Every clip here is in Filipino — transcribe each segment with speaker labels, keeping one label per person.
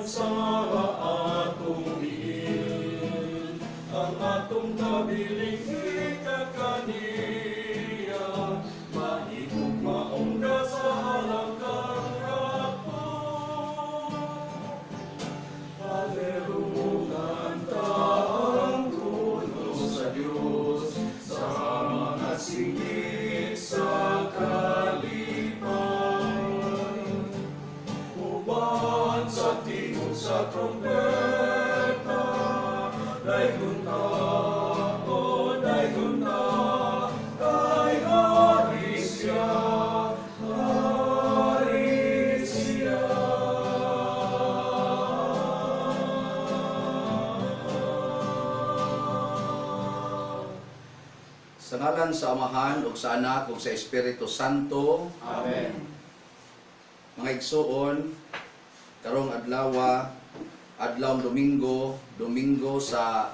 Speaker 1: Sa atong diin, ang atong nabiling ikakaniya, mahigugmaong ka sa halakang ako. Haleluya, ang puno sa Diyos, sa mga singit sa kalipay. Uban sa tingog sa trompeta, daygon ta, o daygon ta, kay hari siya, hari siya.
Speaker 2: Sa ngalan sa Amahan, ug sa Anak, ug sa Espiritu Santo.
Speaker 1: Amen.
Speaker 2: Mga igsuon, karong adlawng Domingo sa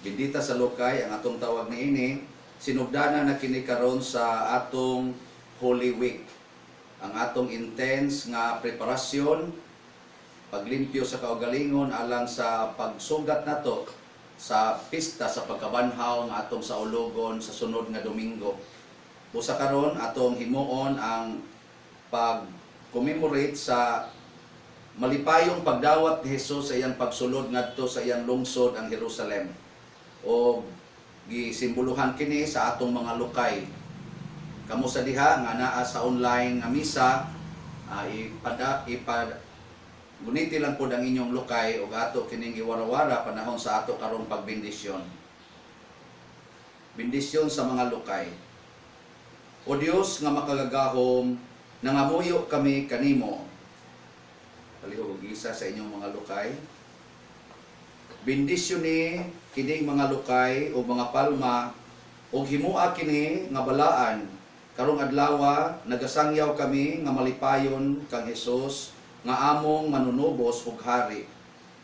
Speaker 2: Bendita sa Lukay, ang atong tawag niini, sinugdanan na kini karon sa atong Holy Week. Ang atong intense nga preparasyon, paglimpyo sa kaugalingon alang sa pagsugat nato sa pista sa pagkabanhaw nga atong sa ulogon sa sunod nga Domingo. Busa karon atong himuon ang pag-commemorate sa malipayong pagdawat ni Jesus sa iyang pagsulod ngadto sa iyang lungsod ang Jerusalem. O gisimboluhan kini sa atong mga lukay. Kamo sa diha nga naa sa online nga misa, guniti lang po ang inyong lukay o ato kining iwarawara panahon sa ato karong pagbendisyon. Bendisyon sa mga lukay. O Dios nga makagagahom, nangamuyo kami kanimo. Palihog isa sa inyong mga lukay. Bendisyon ni kining mga lukay o mga palma o himua kini nga balaan. Karong adlawa nagasangyaw kami nga malipayon kang Hesus nga among manunubos ug hari.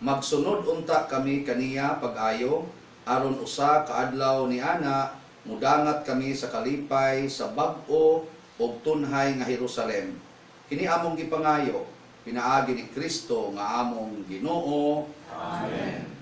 Speaker 2: Magsunod unta kami kaniya pag-ayo aron usa ka adlaw ni ana mudangat kami sa kalipay sa bag-o ug tunhay nga Jerusalem. Kini among gipangayo pinaagi ni Kristo nga among Ginoo. Amen.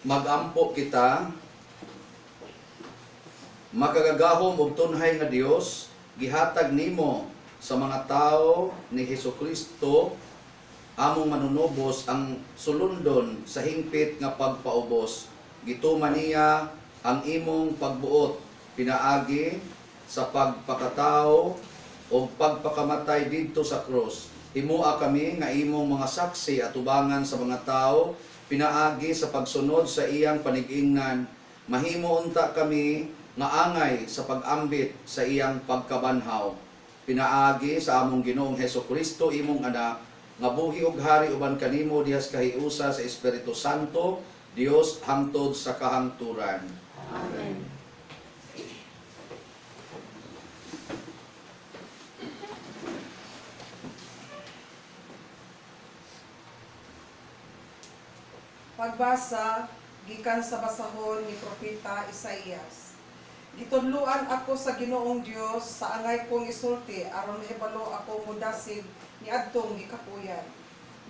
Speaker 2: Magampo kita, makagagahom og tunhay nga Dios, gihatag nimo sa mga tao ni Hesukristo among manunubos ang sulundon sa hingpit nga pagpaubos. Gituman niya ang imong pagbuot pinaagi sa pagpakatao o pagpakamatay didto sa krus. Himua kami nga imong mga saksi at ubangan sa mga tao pinaagi sa pagsunod sa iyang panigingnan. Mahimo unta kami nga angay sa pag-ambit sa iyang pagkabanhaw. Pinaagi sa among Ginoong Hesukristo imong anak nga buhi ug hari uban kanimo dihas kahiusa sa Espiritu Santo, Dios hangtod sa kahangturan.
Speaker 3: Amen.
Speaker 4: Pagbasa gikan sa basahon ni propeta Isaías. Gitudluan ako sa Ginoong Dios sa angay kong isulti aron mahibalo ako mudasig niadtong gikapuyan.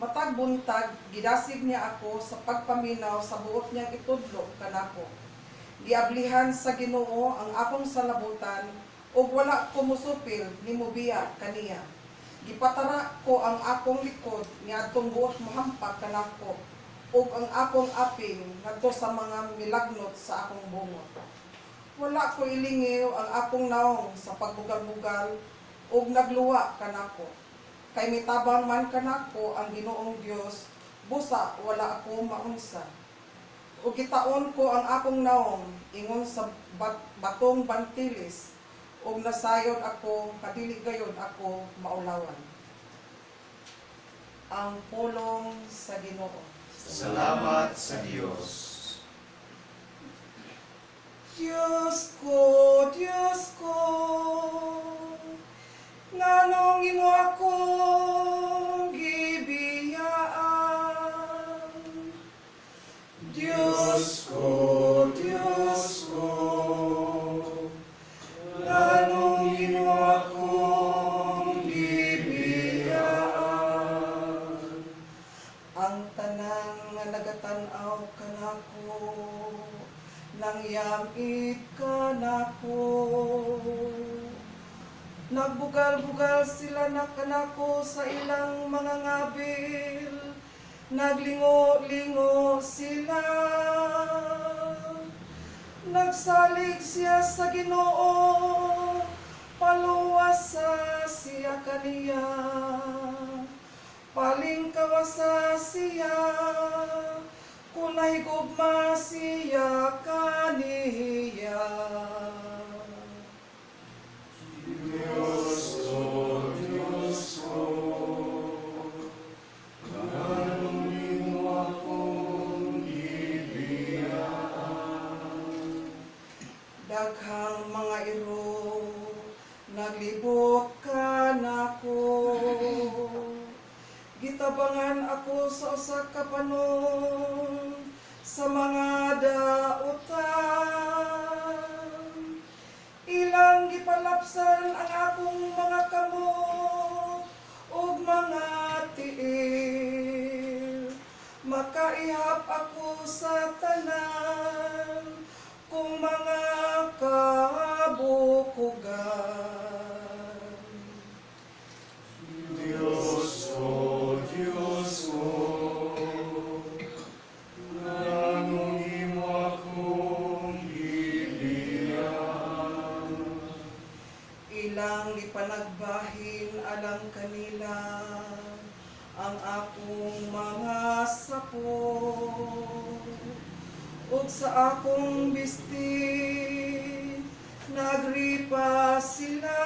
Speaker 4: Matag buntag gidasig niya ako sa pagpaminaw sa buot niyang itudlo kanako. Giablihan sa Ginoo ang akong salabutan ug wala ko musupil ni mubiya kaniya. Gipatara ko ang akong likod niadtong buot mohampak kanako ug ang akong aping ngadto sa mga milagnot sa akong bungot. Wala ko ilingiw ang akong naong sa pagbugal-bugal ug nagluwa kanako. Kay mitabang man kanako ang Ginoong Dios, busa wala ako maunsa. Ug gitaon ko ang akong naong ingon sa batong bantilis, ug nasayon ako kadili gayon ako maulawan. Ang pulong sa Ginoo.
Speaker 1: Salamat sa Diyos.
Speaker 4: Diyos ko, nganong imo akong gibiyaan.
Speaker 1: Diyos ko, nganong imo akong gibiyaan.
Speaker 4: Ang tanan nga nagatanaw kanako, nangyamit kanako. Nagbugal-bugal sila na kanako sa ilang mga ngabil, naglingo-lingo sila. Nagsalig siya sa Ginoo, paluwasa siya kaniya. Palingkawasa siya, kung nahigugma siya kaniya.
Speaker 1: Diyos ko, nganong imo akong gibiyaan.
Speaker 4: Daghang mga iro, naglibot kanako. Gitabangan ako sa usa ka panon, sa mga dautan. Ilang gipalapsan ang akong mga kamot ug mga tiil. Makaihap ako sa tanan kung mga kabukugan.
Speaker 1: Diyos ko, nganong imo akong gibiyaan.
Speaker 4: Ilang ipanagbahin alang kanila ang akong mga sapo, ug sa akong bisti nagripa sila.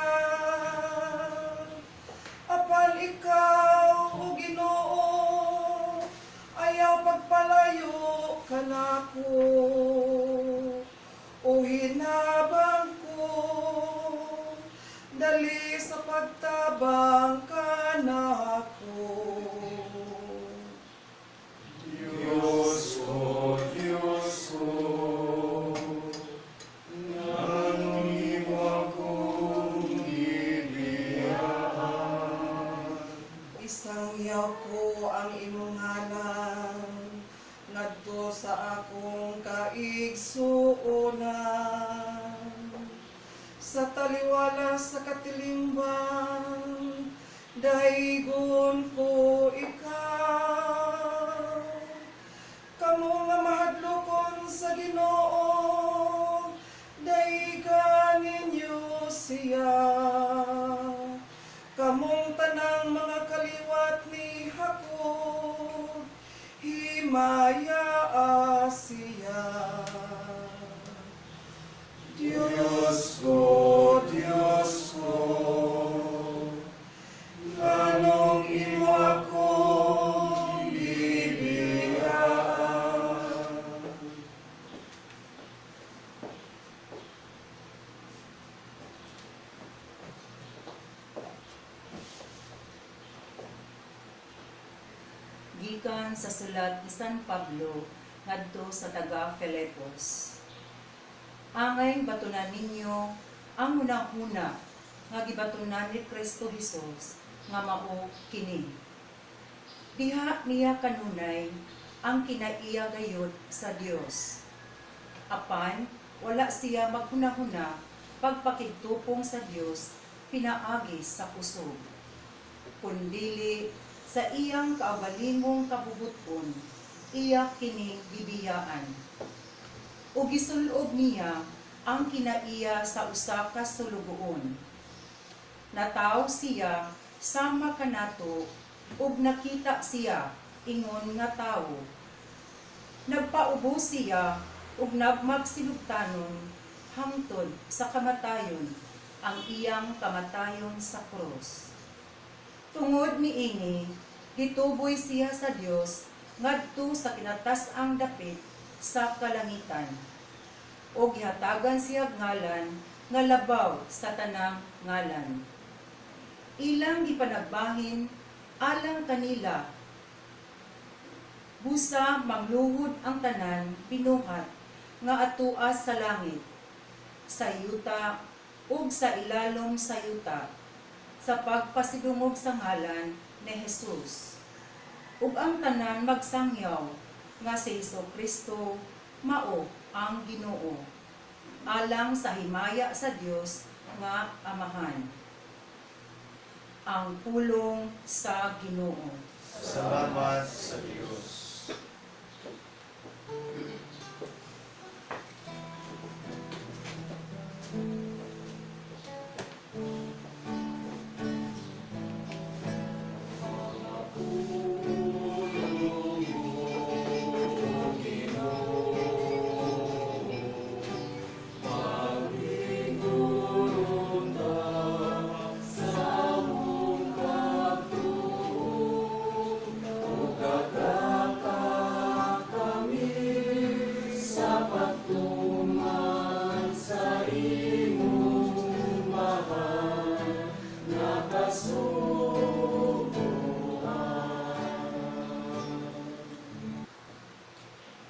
Speaker 4: Apan ikaw, o Ginoo, ayaw pagpalayo kanako, o hinabang ko, dali sa pagtabang kanako.
Speaker 1: Diyos ko, nganong imo akong gibiyaan.
Speaker 4: Isang yaw ko ang imong ngalan, ngadto sa akong kaigsuonan. Sa taliwala sa katilingban, daigon ko ikaw. Kamo nga mahadlokon sa Ginoo, daigan ninyo siya. Kamong tanang mga kaliwat ni Hakob, himaya siya. Diyos ko, nganong imo akong gibiyaan.
Speaker 3: Gikan sa sulat ni San Pablo ngadto sa taga Filipos. Angay batunan ninyo ang hunahuna nga gibatunan ni Kristo Jesus nga mao kini. Diha niya kanunay ang kinaiya gayud sa Dios. Apan wala siya maghunahuna pagpakigtupong sa Dios pinaagi sa kusog. Kundili sa iyang kaugalingong kabubuton, iya kini gibiyaan. O gisulob niya ang kinaiya sa usa ka sulugoon. Nataw siya sama kanato ug nakita siya ingon nga tawo. Nagpaubo siya ug magsilugtanon hangtod sa kamatayon, ang iyang kamatayon sa krus. Tungod niini, gituboy siya sa Dios ngadto sa kinatas-ang dapit sa kalangitan. O gihatagan siya ngalan nga labaw sa tanang ngalan. Ilang gipanagbahin alang kanila. Busa mangluhod ang tanan pinuhat nga atuas sa langit, sa yuta ug sa ilalom sa yuta, sa pagpasidungog sa ngalan ni Jesus. Ug ang tanan magsangyaw nga si Jesucristo mao ang Ginoo, alang sa himaya sa Dios nga Amahan. Ang pulong sa Ginoo.
Speaker 1: Salamat sa Diyos.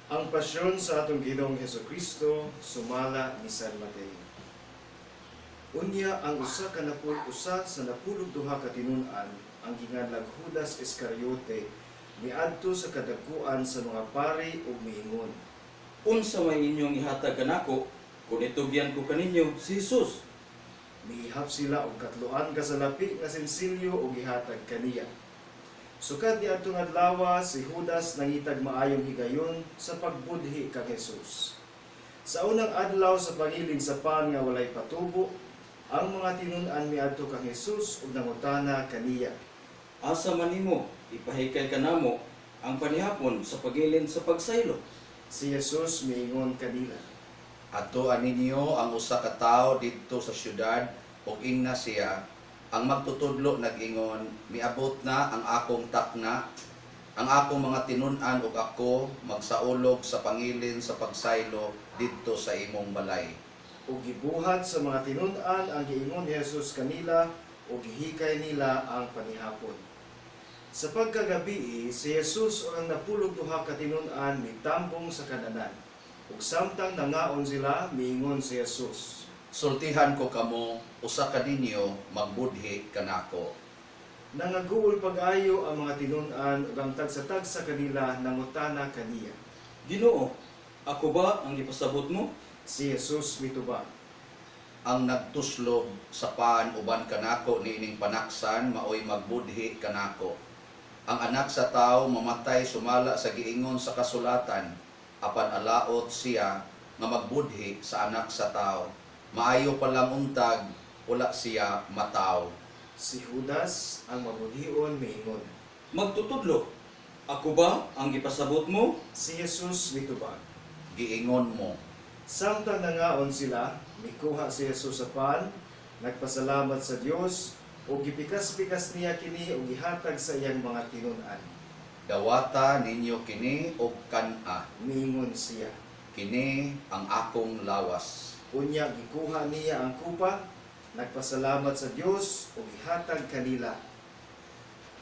Speaker 1: Ang pasyon sa atong Ginoong Hesukristo sumala ni San Mateo. Unya ang usa sa napulog duha ka tinun-an ang ginganlag Judas Iscariote miadto sa kadakuan sa mga pari ug miingon.
Speaker 5: Unsa may inyong ihatag kanako, kung itugyan ko kaninyo si Jesus.
Speaker 1: Miihap sila og katloan ka sa lapi nga sensilyo ug gihatag kaniya. Sukad ni atong adlaw si Judas nangitag maayong higayon sa pagbudhi kang Jesus. Sa unang adlaw sa pangilin sa pan nga walay patubo, ang mga tinun-an miadto kang Jesus ug nangutana kaniya.
Speaker 5: Asa man nimo ipahikay kanamo ang panihapon sa pagilin sa pagsaylo.
Speaker 1: Si Jesus miingon kanila.
Speaker 2: Atoan ninyo ang usa ka tawo didto sa syudad ug ingna siya ang magtutudlo nag-ingon, miabot na ang akong takna, ang akong mga tinun-an ug ako magsaulog sa pangilin sa pagsaylo didto sa imong balay.
Speaker 1: Ug gibuhat sa mga tinun-an ang giingon ni Jesus kanila ug gihikay nila ang panihapon. Sa pagkagabi, si Jesus o ang napulog duha ka tinun-an mitambong sa kananan. Ug samtang nangaon sila, miingon si Jesus.
Speaker 2: Sultihan ko kamo, usa ka ninyo magbudhi kanako.
Speaker 1: Nangaguol pag-ayo ang mga tinun-an ug ang tagsa-tagsa kanila nangutana kaniya.
Speaker 5: Ginoo, ako ba ang ipasabot mo?
Speaker 1: Si Jesus mitubag.
Speaker 2: Ang nagtuslog sa pan uban kanako niining panaksan maoy magbudhi kanako. Ang anak sa tao mamatay sumala sa giingon sa kasulatan, apan alaot siya nga magbudhi sa anak sa tao. Maayo palang untag, wala siya mataw.
Speaker 1: Si Judas ang mabudhion miingon.
Speaker 5: Magtutudlo, ako ba ang ipasabot mo?
Speaker 1: Si Jesus mitubag.
Speaker 2: Giingon mo,
Speaker 1: Samtang nangaon sila, mikuha si Jesus sa pan, nagpasalamat sa Dios, ug gipikas-pikas niya kini ug gihatag sa iyang mga tinun-an.
Speaker 2: dawata ninyo kini og kan-a.
Speaker 1: Miingon siya.
Speaker 2: Kini ang akong lawas.
Speaker 1: Unya gikuha niya ang kupa, nagpasalamat sa Dios ug gihatag kanila.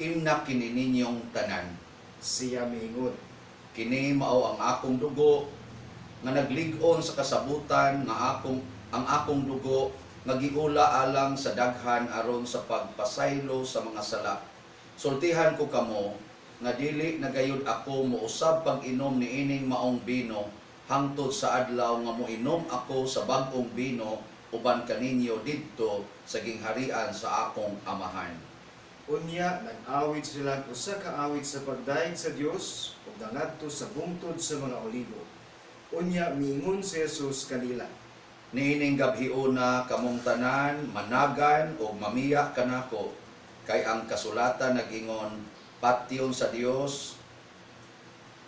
Speaker 2: Imna kini ninyong tanan.
Speaker 1: Siya miingon.
Speaker 2: Kini mao ang akong dugo nga naglig-on sa kasabutan nga ang akong dugo nga giula alang sa daghan aron sa pagpasaylo sa mga sala. Sultihan ko kamo nga dili nagayud ako mousab pag-inom niining maong bino hangtod sa adlaw nga moinom ako sa bag-ong bino uban kaninyo didto sa gingharian sa akong amahan.
Speaker 1: Unya nag-awit sila usa ka awit sa pagdaig sa Dios ug nangadto sa bungtod sa mga olibo. Unya miingon si Jesus kanila.
Speaker 2: Niining gabhiuna kamong tanan managan o mamiya kanako. Kay ang kasulatan nag-ingon, patyon sa Dios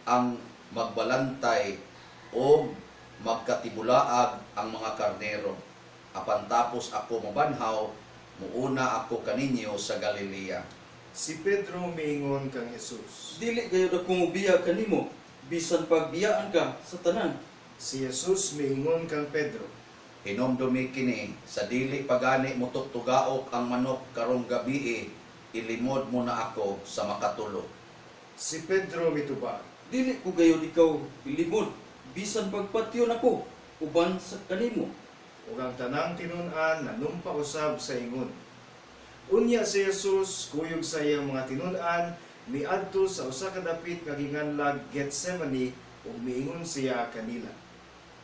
Speaker 2: ang magbalantay o magkatibulaag ang mga karnero. Apan tapos ako mabanhaw, muuna ako kaninyo sa Galilea.
Speaker 1: Si Pedro miingon kang Jesus.
Speaker 5: Dili gayud ako mubiya kanimo, bisan pagbiyaan ka sa tanan.
Speaker 1: Si Jesus miingon kang Pedro.
Speaker 2: Hinomdumi kini, sa dili pagani mo tugaok ang manok karong gabi, ilimod mo na ako sa makatulo.
Speaker 1: Si Pedro mitubag.
Speaker 5: Dili ko gayud ikaw ilimod, bisan pagpatyon ako uban sa kanimo.
Speaker 1: Ug ang tanang tinun-an nanumpa usab sa ingon. Unya si Jesus kuyog sa iyang mga tinun-an miadto sa usa ka dapit nga ginganlag Getsemani ug miingon siya kanila.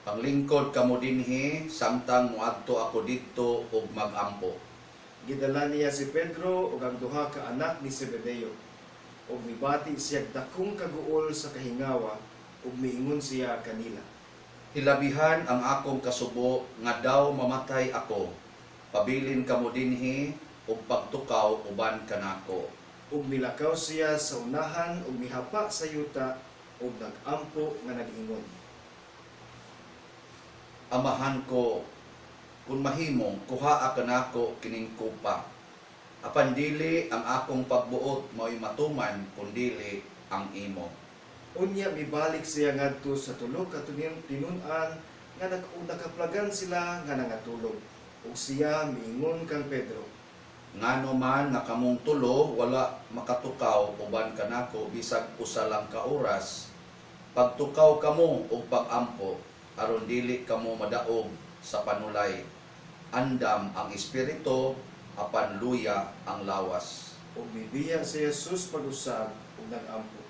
Speaker 2: Paglingkod kamo dinhi, samtang muadto ako didto ug magampo.
Speaker 1: Gidala niya si Pedro ug ang duha ka anak ni Zebedeo. Ug mibati siya dakong kaguol sa kahingawa ug miingon siya kanila.
Speaker 2: Hilabihan ang akong kasubo nga daw mamatay ako. Pabilin kamo dinhi ug pagtukaw uban kanako.
Speaker 1: Ug milakaw siya sa unahan ug mihapa sa yuta ug nagampo nga nag-ingon.
Speaker 2: Amahan ko, kung mahimong kuhaa ka nako kining kupa. Apan dili ang akong pagbuot mo'y matuman kundili ang imo.
Speaker 1: Unya mibalik siya ngadto sa tulo ka tinun-an nga nakaplagan sila nga nangatulog. Ug siya miingon kang Pedro.
Speaker 2: Ngano man nga kamong tulo wala makatukaw uban kanako bisag usa lang ka oras. Pagtukaw kamo og pagampo aron dili kamo madaog sa panulay. Andam ang espiritu apan luya ang lawas.
Speaker 1: Ug mibiya si Jesus pag-usab ug nagampo.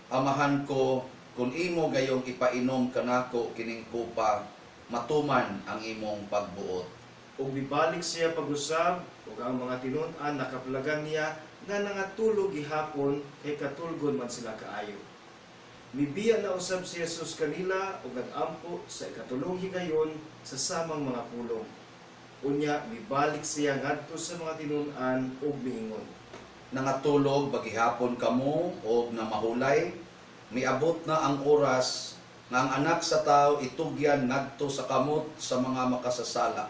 Speaker 2: Amahan ko, kung imo gayong ipainom kanako kining kupa, matuman ang imong pagbuot.
Speaker 1: Ug mibalik siya pag-usab ug ang mga tinun-an nakaplagan niya nga nangatulog gihapon kay katulgon man sila kaayo. Mibiya na usab si Jesus kanila ug nagampo sa ikatulong higayon sa samang mga pulong. Unya mibalik siya ngadto sa mga tinun-an ug miingon.
Speaker 2: Nangatulog bagihapon kamo o na mahulay, miabot na ang oras nga ang anak sa tao itugyan ngadto sa kamot sa mga makasasala.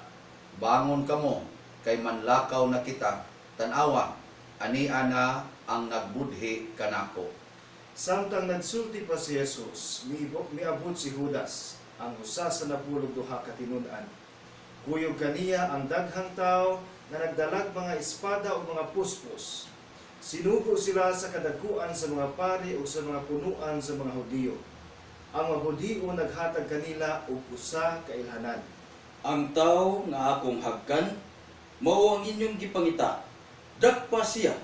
Speaker 2: Bangon kamo, kay manlakaw na kita, tanawa, ania na ang nagbudhi kanako.
Speaker 1: Samtang nagsulti pa si Jesus, miabot si Judas, ang usa sa napulog duha ka tinun-an. Kuyog kaniya ang daghang tao nga nagdalag mga espada o mga puspos. Sinugo sila sa kadakuan sa mga pari o sa mga punuan sa mga Hudiyo. Ang mga Hudiyo naghatag kanila og usa ka ilhanan.
Speaker 5: Ang tao nga akong hagkan, mao ang inyong gipangita. Dakpa siya.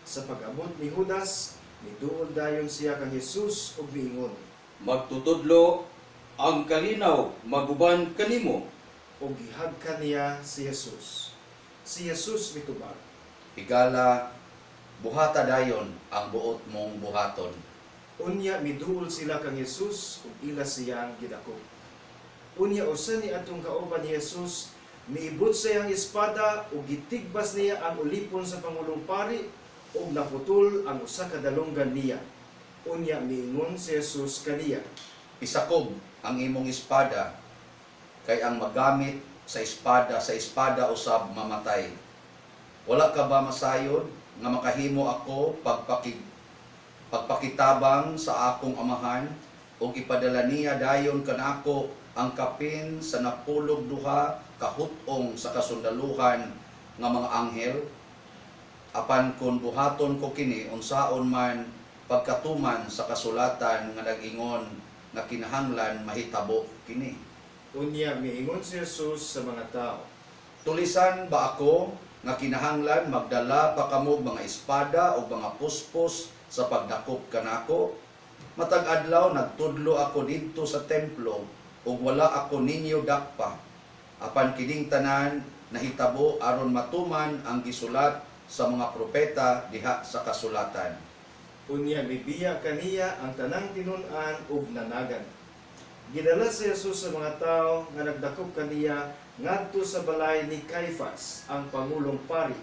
Speaker 1: Sa pag-abot ni Judas, niduol dayon siya kang Jesus ug miingon.
Speaker 5: Magtutudlo ang kalinaw maguban kanimo.
Speaker 1: O gihagkan niya si Jesus. Si Jesus mitubag.
Speaker 2: Higala, buhata dayon ang buot mong buhaton.
Speaker 1: Unya miduol sila kang Jesus ug ila siyang gidakop. Unya usa ni atong kauban ni Jesus, miibot sa iyang espada ug gitigbas niya ang ulipon sa pangulong pari ug naputol ang usa ka dalunggan niya. Unya miingon si Jesus kaniya.
Speaker 2: Isakob ang imong espada, kay ang magamit sa espada usab mamatay. Wala ka ba masayod nga makahimo ako pagpakitabang sa akong amahan o ipadala niya dayon kanako ang kapin sa napulog duha kahutong sa kasundaluhan nga mga anghel? Apan kung buhaton ko kini unsaon man pagkatuman sa kasulatan nga nag-ingon nga kinahanglan mahitabo kini.
Speaker 1: Unya miingon si Jesus sa mga tao.
Speaker 2: Tulisan ba ako nga kinahanglan magdala pa kamo mga espada o mga puspos sa pagdakop kanako? Matag adlaw nagtudlo ako didto sa templo ug wala ako ninyo dakpa. Apan kining tanan nahitabo aron matuman ang gisulat sa mga propeta diha sa kasulatan.
Speaker 1: Unya mibiya kaniya ang tanang tinun-an ug nanagan. Gidala si Jesus sa mga tao nga nagdakop kaniya ngadto sa balay ni Caiphas, ang pangulong pari,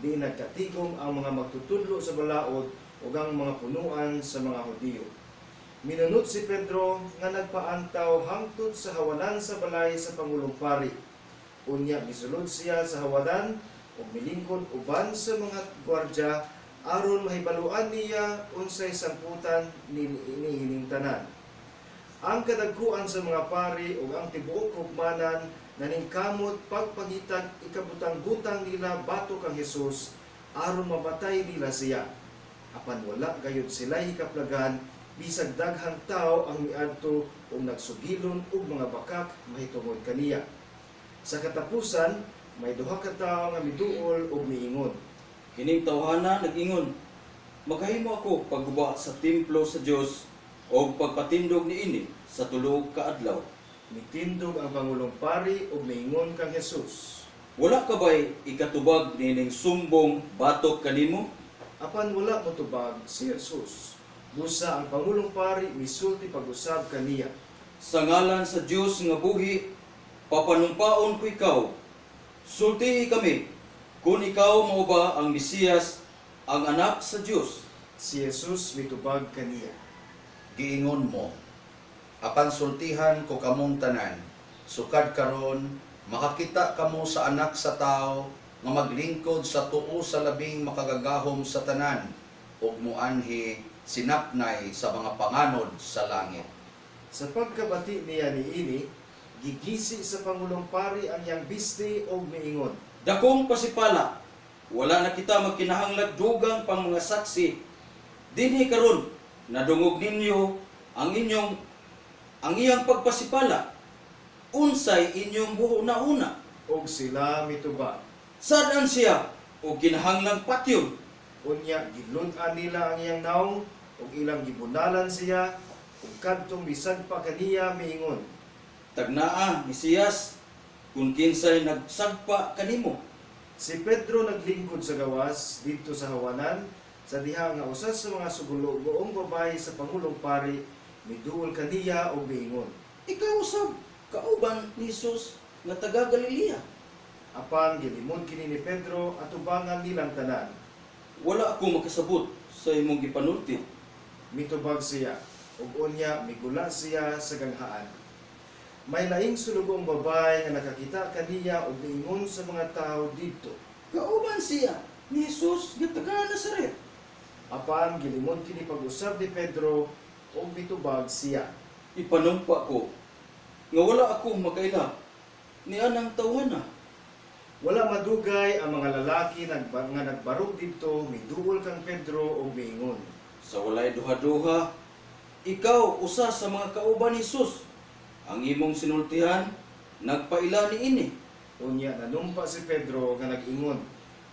Speaker 1: di nagkatigom ang mga magtutudlo sa balaod ug ang mga punuan sa mga Hudiyo. Minunot si Pedro nga nagpaantaw hangtod sa hawanan sa balay sa Pangulong Pari. Unya misulod siya sa hawadan ug milingkod uban sa mga gwardya aron mahibaluan niya unsay samputan niining tanan. Ang kadagkuan sa mga pari ug ang tibuok hukmanan naningkamot pagpangitag ikabutang-butang nila batok kang Hesus aron mabatay nila siya. Apan wala gayud sila hikaplagan bisag daghang tao ang miadto ug nagsugilon og mga bakak mahitungod kaniya. Sa katapusan, may duha ka tawo nga miduol ug miingon.
Speaker 5: Kining tawhana nag-ingon, "Magahimo ako pagguba sa templo sa Dios o pagpatindog niini sa tulo ka adlaw."
Speaker 1: Mitindog ang Pangulong Pari ug miingon kang Hesus.
Speaker 5: Wala ka ba'y ikatubag nining sumbong batok kanimo?
Speaker 1: Apan wala motubag si Hesus. Busa ang Pangulong Pari misulti pag-usab kaniya.
Speaker 5: Sa ngalan sa Dios nga buhi, papanumpaon ko ikaw. Sultihi kami kung ikaw mao ba ang Mesiyas, ang anak sa Dios.
Speaker 1: Si Hesus mitubag kaniya.
Speaker 2: Giingon mo, apan sultihan ko kamong tanan, sukad karon makakita kamo sa anak sa tao nga maglingkod sa tuo sa labing makagagahom sa tanan ug muanhi sinapnay sa mga panganod sa langit.
Speaker 1: Sa pagkabati niya niini, gigisi sa Pangulong Pari ang iyang biste ug miingon.
Speaker 5: Dakong pasipala, wala na kita magkinahanglag dugang pang mga saksi. Dinhi karon nadungog ninyo ang iyang pagpasipala. Unsay inyong buho na una?
Speaker 1: Og sila mitubag.
Speaker 5: Sadaan siya o kinahanglang patyon.
Speaker 1: Unya gilun-an nila ang iyang naong ug ilang gibunalan siya ug kadtong bisag pa kaniya miingon.
Speaker 5: Tagnaa, Mesiyas, kung kinsay nagsagpa kanimo.
Speaker 1: Si Pedro naglingkod sa gawas dito sa hawanan sa diha nga usa sa mga sugulogoong babae sa Pangulong Pari miduol kaniya og miingon.
Speaker 5: Ikaw usab, kauban ni Jesus nga taga Galilea.
Speaker 1: Apan gilimod kini ni Pedro at ubangan nilang tanan.
Speaker 5: Wala ako makasabot sa imong gipanulti.
Speaker 1: Mitubag siya ug unya migula siya sa ganghaan. May laing sulugong babae nga nakakita kaniya ug niingon sa mga tao didto.
Speaker 5: Kauban siya ni Jesus nga taga Nazaret.
Speaker 1: Apan gilimod kini pag-usab ni Pedro ug mitubag siya.
Speaker 5: Ipanumpa ko nga wala ako makaila ni anang tawhana.
Speaker 1: Wala madugay ang mga lalaki nga nagbarog didto miduol kang Pedro ug miingon.
Speaker 5: Sa walay duha-duha, ikaw usa sa mga kauban ni Jesus. Ang imong sinultihan, nagpaila ni ini.
Speaker 1: Unya nanumpa si Pedro nga nag-ingon.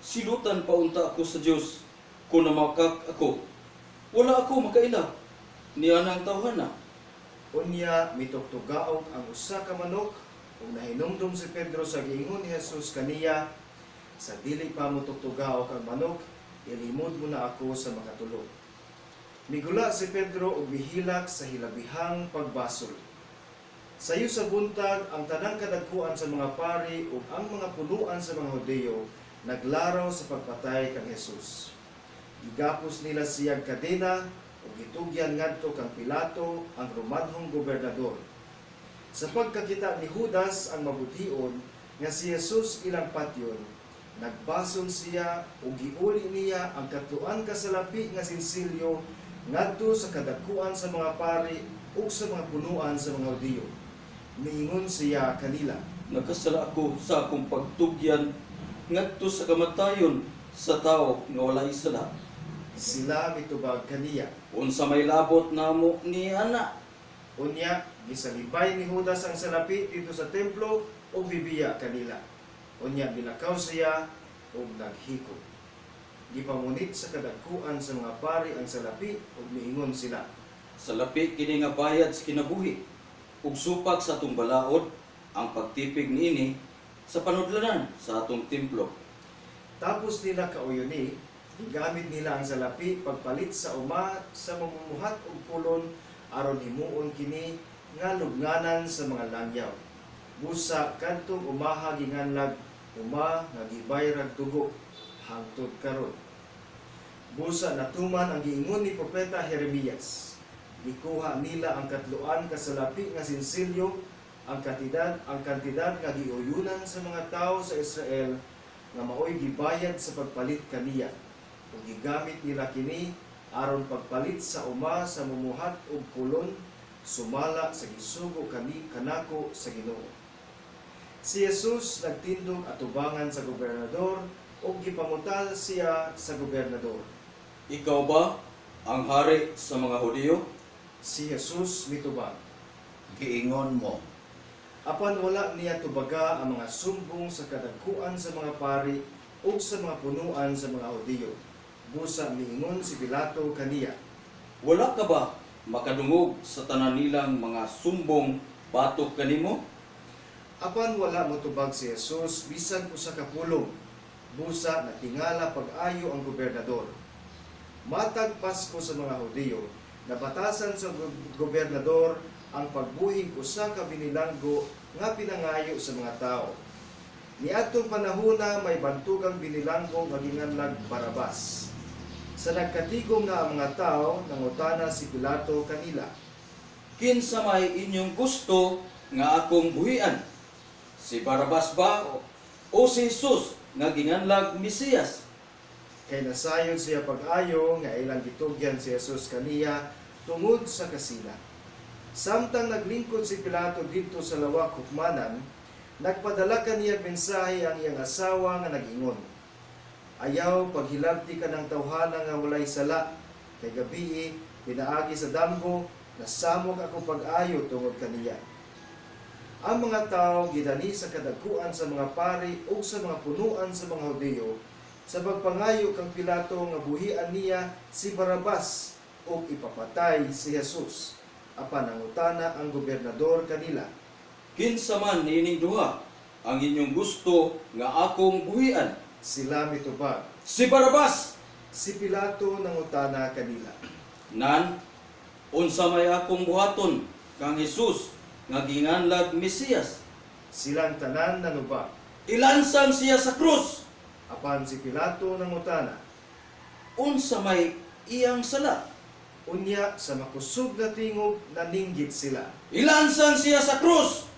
Speaker 5: Silutan paunta ako sa Dios kung namakak ako. Wala ako makaila ni anang tawhana.
Speaker 1: Unya mitugtugaog ang usa ka manok ug nahinumdum si Pedro sa giingon ni Jesus kaniya, sa dili pa mo tugtugaog ang manok, ilimod mo na ako sa makatulog. Migula si Pedro ug mihilak sa hilabihang pagbasol. Sayo sa buntag ang tanang kadagkuan sa mga pari ug ang mga punuan sa mga Hudiyo naglaraw sa pagpatay kang Jesus. Gigapos nila siyang kadena ug gitugyan ngadto kang Pilato, ang Romanhong gobernador. Sa pagkakita ni Judas ang mabution nga si Jesus ilang patyon, nagbasol siya ug giuli niya ang katluan kasalapi nga sinsilyo ngadto sa kadagkuan sa mga pari ug sa mga punuan sa mga Hudiyo. Miingon siya kanila.
Speaker 5: Nakasala ako sa akong pagtugyan ngadto sa kamatayon sa tao nga walay sala.
Speaker 1: Sila mitubag kaniya.
Speaker 5: Unsa may labot namo ni ana?
Speaker 1: Unya, gisalibay ni Judas ang salapi dito sa templo ug bibiya kanila. Unya, bilakaw siya ug naghiko. Gipamunit sa kadagkuan sa mga pari ang salapi ug miingon sila.
Speaker 5: Sa lapi kini nga bayad sa kinabuhi ug supag sa atong balaod ang pagtipig niini sa panudlanan sa atong templo.
Speaker 1: Tapos nila kauyoni, gigamit nila ang salapi pagpalit sa uma sa mamumuhat ug kulon aron himuon kini nga lubnganan sa mga langyaw. Busa kadtong umaha ginganlag uma nga gibay rag dugo hangtod karon. Busa natuman ang giingon ni propeta Jeremias. Gikuha nila ang katluan kasalapi nga sinsilyo, ang kantidad nga giuyunan sa mga tawo sa Israel nga maoy gibayad sa pagpalit kaniya. Ug gigamit nila kini aron pagpalit sa uma sa mumuhat ug kulon sumala sa gisugo kanako sa Ginoo. Si Jesus nagtindog atubangan sa gobernador ug gipangutal siya sa gobernador.
Speaker 5: Ikaw ba ang hari sa mga Hudiyo?
Speaker 1: Si Jesus mitubag.
Speaker 2: Giingon mo,
Speaker 1: Apan wala niya tubaga ang mga sumbong sa kadagkuan sa mga pari ug sa mga punuan sa mga Hudiyo. Busa miingon si Pilato kaniya.
Speaker 5: Wala ka ba makadungog sa tanan nilang mga sumbong batok kanimo?
Speaker 1: Apan wala motubag si Jesus bisan usa ka pulong. Busa natingala pag-ayo ang gobernador. Matag Pasko sa mga Hudiyo, nabatasan sa gobernador ang pagbuhig usa ka binilanggo nga pinangayo sa mga tao. Niadtong panahona may bantugang binilanggo nga ginganlag Barabas. Sa nagkatigom na ang mga tao, nangutana si Pilato kanila.
Speaker 5: Kinsa may inyong gusto nga akong buhian? Si Barabas ba o si Jesus nga ginganlag Mesiyas?
Speaker 1: Kay nasayon siya pag-ayo nga ilang gitugyan si Jesus kaniya tungod sa kasila. Samtang naglingkod si Pilato dito sa lawak hukmanan, nagpadala kaniya mensahe ang iyang asawa nga nag-ingon. Ayaw paghilabti ka ng tawhana nga walay sala, kay gabii pinaagi sa damgo, nasamog ako pag-ayo tungod kaniya. Ang mga tao gidani sa kadagkuan sa mga pari ug sa mga punuan sa mga Hudiyo sa pagpangayo kang Pilato nga buhian niya si Barabas ug ipapatay si Jesus. Apan nangutana ang gobernador kanila.
Speaker 5: Kinsa man niining duha ang inyong gusto nga akong buhian?
Speaker 1: Sila mitubag.
Speaker 5: Si Barabas!
Speaker 1: Si Pilato nangutana kanila.
Speaker 5: Nan, unsa may akong buhaton kang Jesus nga ginganlag Mesiyas?
Speaker 1: Silang tanan nanubag.
Speaker 5: Ilansang siya sa krus!
Speaker 1: Apan si Pilato nangutana.
Speaker 5: Unsa may iyang sala?
Speaker 1: Unya sa makusog na tingog naninggit sila.
Speaker 5: Ilansang siya sa krus!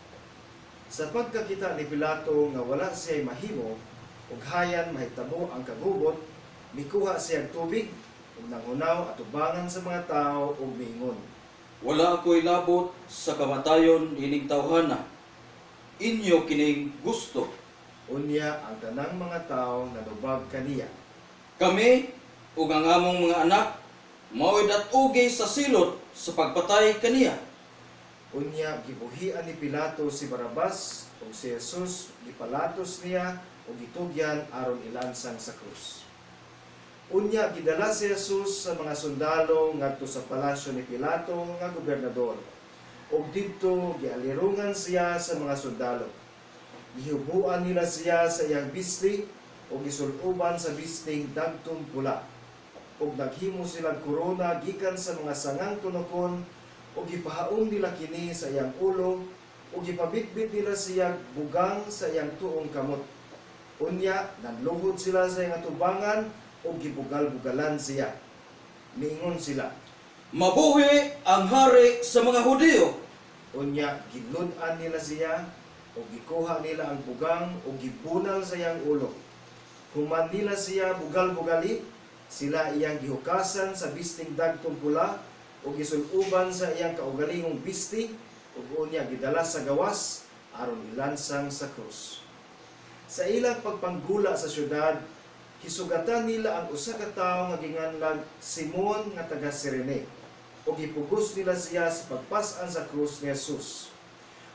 Speaker 1: Sa pagkakita ni Pilato nga wala siya'y mahimo, ug hayan mahitabo ang kagubot, mikuha siyang tubig, ug nanghunaw atubangan sa mga tao ug miingon.
Speaker 5: Wala ako'y labot sa kamatayon ining tawhana. Inyo kining gusto.
Speaker 1: Unya ang tanang mga tao nanubag kaniya.
Speaker 5: Kami ug ang among mga anak mao'y datugay sa silot sa pagpatay kaniya.
Speaker 1: Unya gibuhian ni Pilato si Barabas ug si Jesus gipalatos niya ug gitugyan aron ilansang sa krus. Unya gidala si Jesus sa mga sundalo ngadto sa palasyo ni Pilato nga gobernador. Ug didto gialirungan siya sa mga sundalo. Gihubuan nila siya sa iyang bisli ug gisul-uban sa bisting dagtong pula. Ug naghimo silang korona gikan sa mga sangang tunokon ug gipahaom nila kini sa iyang ulo ug gipabitbit nila siya bugang sa iyang tuong kamot. Unya nanluhod sila sa iyang atubangan ug gibugal-bugalan siya. Miingon sila.
Speaker 5: Mabuhi ang hari sa mga Hudiyo!
Speaker 1: Unya gilud-an nila siya ug gikuha nila ang bugang ug gibunal sa iyang ulo. Human nila siya bugal-bugali, sila iyang gihukasan sa bisting dagtong pula ug gisul-uban sa iyang kaugalingong bisti ug unya gidala sa gawas aron ilansang sa krus. Sa ilang pagpanggula sa syudad, kisugatan nila ang usa ka tawo nga ginganlag Simon nga taga Cirene ug gipugos nila siya sa pagpas-an sa krus ni Jesus.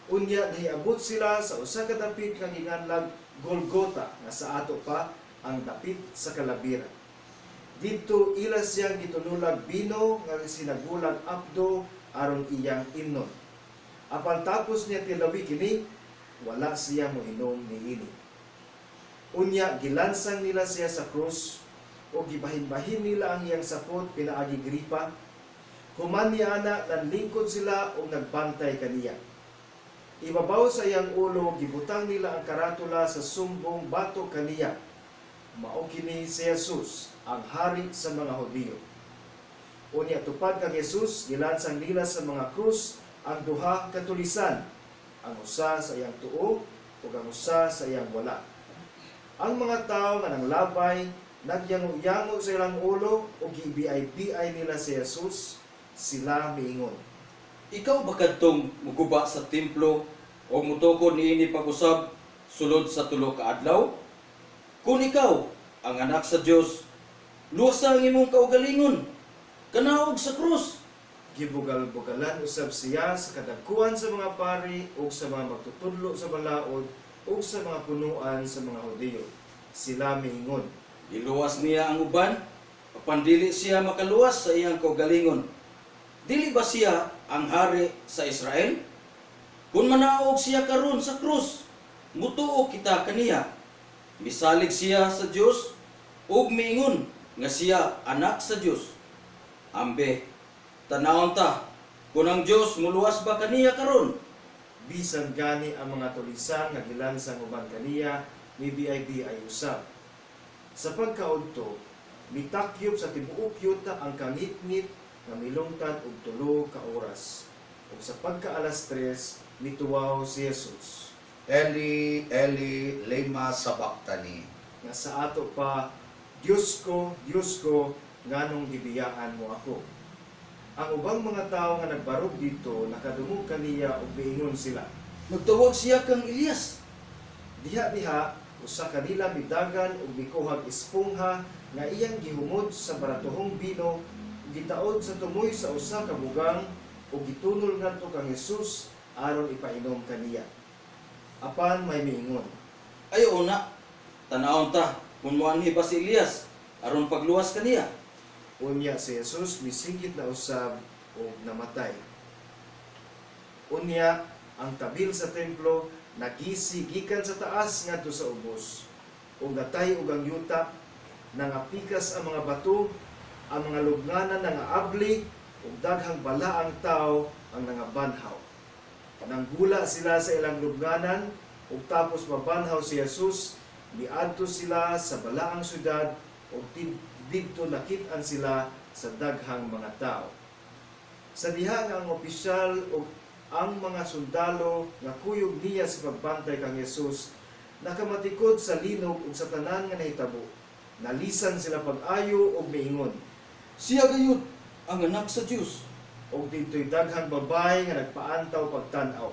Speaker 1: Unya nahiabot sila sa usa ka dapit nga ginganlag Golgota nga sa ato pa ang dapit sa Kalabira. Dito ila siyang gitunulag bino nga sinagulag apdo aron iyang imnon. Apan tapos niya tilawi kini, wala siya moinom niini. Unya gilansang nila siya sa krus o gibahin-bahin nila ang iyang sapot pinaagi gripa. Human niya ana nanlingkod sila o nagbantay kaniya. Ibabaw sa iyang ulo gibutang nila ang karatula sa sumbong batok kaniya. mao kini si Jesus, ang hari sa mga Hudiyo. Unya tupad kang Jesus, gilansang nila sa mga krus ang duha ka tulisan, ang usa sa iyang tuo ug ang usa sa iyang wala. Ang mga tawo nga nanglabay, nagyango-yango sa ilang ulo ug gibiay-biay nila si Jesus, sila miingon.
Speaker 5: Ikaw ba kadtong muguba sa templo o mutukod niini pag-usab sulod sa tulo ka adlaw? Kung ikaw ang anak sa Dios, luwasa ang imong kaugalingon, kanaog sa krus.
Speaker 1: Gibugal-bugalan usab siya sa kadagkuhan sa mga pari ug sa mga magtutudlo sa balaod ug sa mga punuan sa mga Hudiyo. Sila miingon.
Speaker 5: Iluwas niya ang uban, apan dili siya makaluwas sa iyang kaugalingon. Dili ba siya ang hari sa Israel? Kung manaog siya karon sa krus, mutuo kita kaniya. Misalig siya sa Dios ug miingon nga siya anak sa Dios. Ambe, tanawon ta, kung ang Dios muluwas ba kaniya karon?
Speaker 1: Bisan gani ang mga tulisan nga gilansang uban kaniya, mibiay-biay usab. Sa pagkaudto, mitakyop sa tibuok yuta ang kangit-ngit nga milungtad og 3 ka oras. Ug sa pagka-alas 3, mituwaw si Jesus.
Speaker 2: Eli, Eli, lema sabachthani.
Speaker 1: Nga sa ato pa, Diyos ko, nganong gibiyaan mo ako. Ang ubang mga tao nga nagbarog dito, nakadungog kaniya ug miingon sila.
Speaker 5: Nagtawag siya kang Elias.
Speaker 1: Diha-diha, usa kanila midagan ug mikuhag espongha nga iyang gihumod sa baratuhong bino, gitaod sa tumoy sa usa ka bugang ug gitunol ngadto kang Jesus aron ipainom kaniya. Apan may miingon.
Speaker 5: Ayo una, tanawon ta, kung muanhi ba si Elias, aron pagluwas kaniya.
Speaker 1: Unya si Jesus misinggit na usab ug namatay. Unya ang tabil sa templo nagisi gikan sa taas ngadto sa ubos. Ug natay ug ang yuta, nangapikas ang mga bato, ang mga lubnganan nangaabli ug daghang balaang tao ang nangabanhaw. Nanggula sila sa ilang lubnganan ug tapos mabanhaw si Jesus, miadto sila sa balaang syudad ug didto nakit-an sila sa daghang mga tao. Sa diha nga ang opisyal ug ang mga sundalo nga kuyog niya sa pagbantay kang Jesus, nakamatikod sa linog ug sa tanan nga nahitabo. Nalisan sila pag-ayo ug miingon.
Speaker 5: Siya gayud ang anak sa Dios.
Speaker 1: Og dito'y daghang babay nga nagpaantaw pagtan-aw.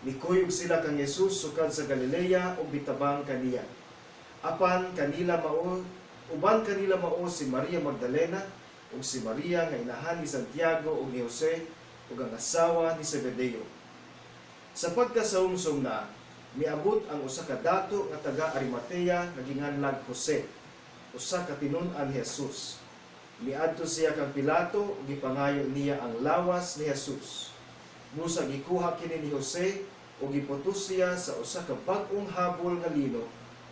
Speaker 1: Nikuyog sila kang Jesus sukad sa Galilea ug bitabang kaniya. Uban kanila mao si Maria Magdalena ug si Maria nga inahan ni Santiago ug ni Jose ug ang asawa ni Zebedeo. Sa pagkasawmsong na, miabot ang usa ka dato nga taga Arimatea nga ginganlag Jose, usa ka tinun-an ni Jesus. Miadto siya kang Pilato ug gipangayo niya ang lawas ni Jesus. Busa gikuha kini ni Jose ug giputos siya sa usa ka bag-ong habol nga lino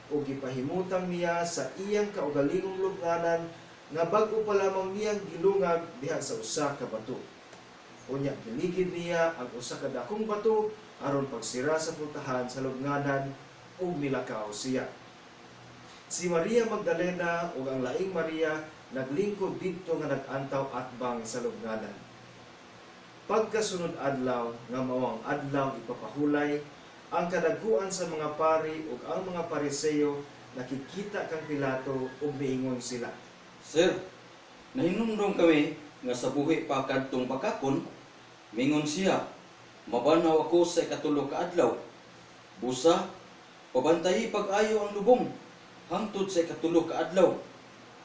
Speaker 1: ug gipahimutang niya sa iyang kaugalingong lubnganan nga bag-o pa lamang niyang gilungag diha sa usa ka bato. Unya giligid niya ang usa ka dakong bato aron pagsira sa putahan sa lubnganan ug nilakaw siya. Si Maria Magdalena ug ang laing Maria naglingkod didto nga nag-antaw atbang sa lubnganan. Pagkasunod adlaw nga mao ang adlaw ipapahulay, ang kadagkuan sa mga pari ug ang mga Pariseo nakikita kang Pilato ug miingon sila.
Speaker 5: Sir, nahinumdum kami nga sa buhi pa kadtong pagkakon, mingon siya, mabanaw ako sa ikatulo ka adlaw. Busa, pabantayi pag-ayo ang lubong, hangtod sa ikatulo ka adlaw.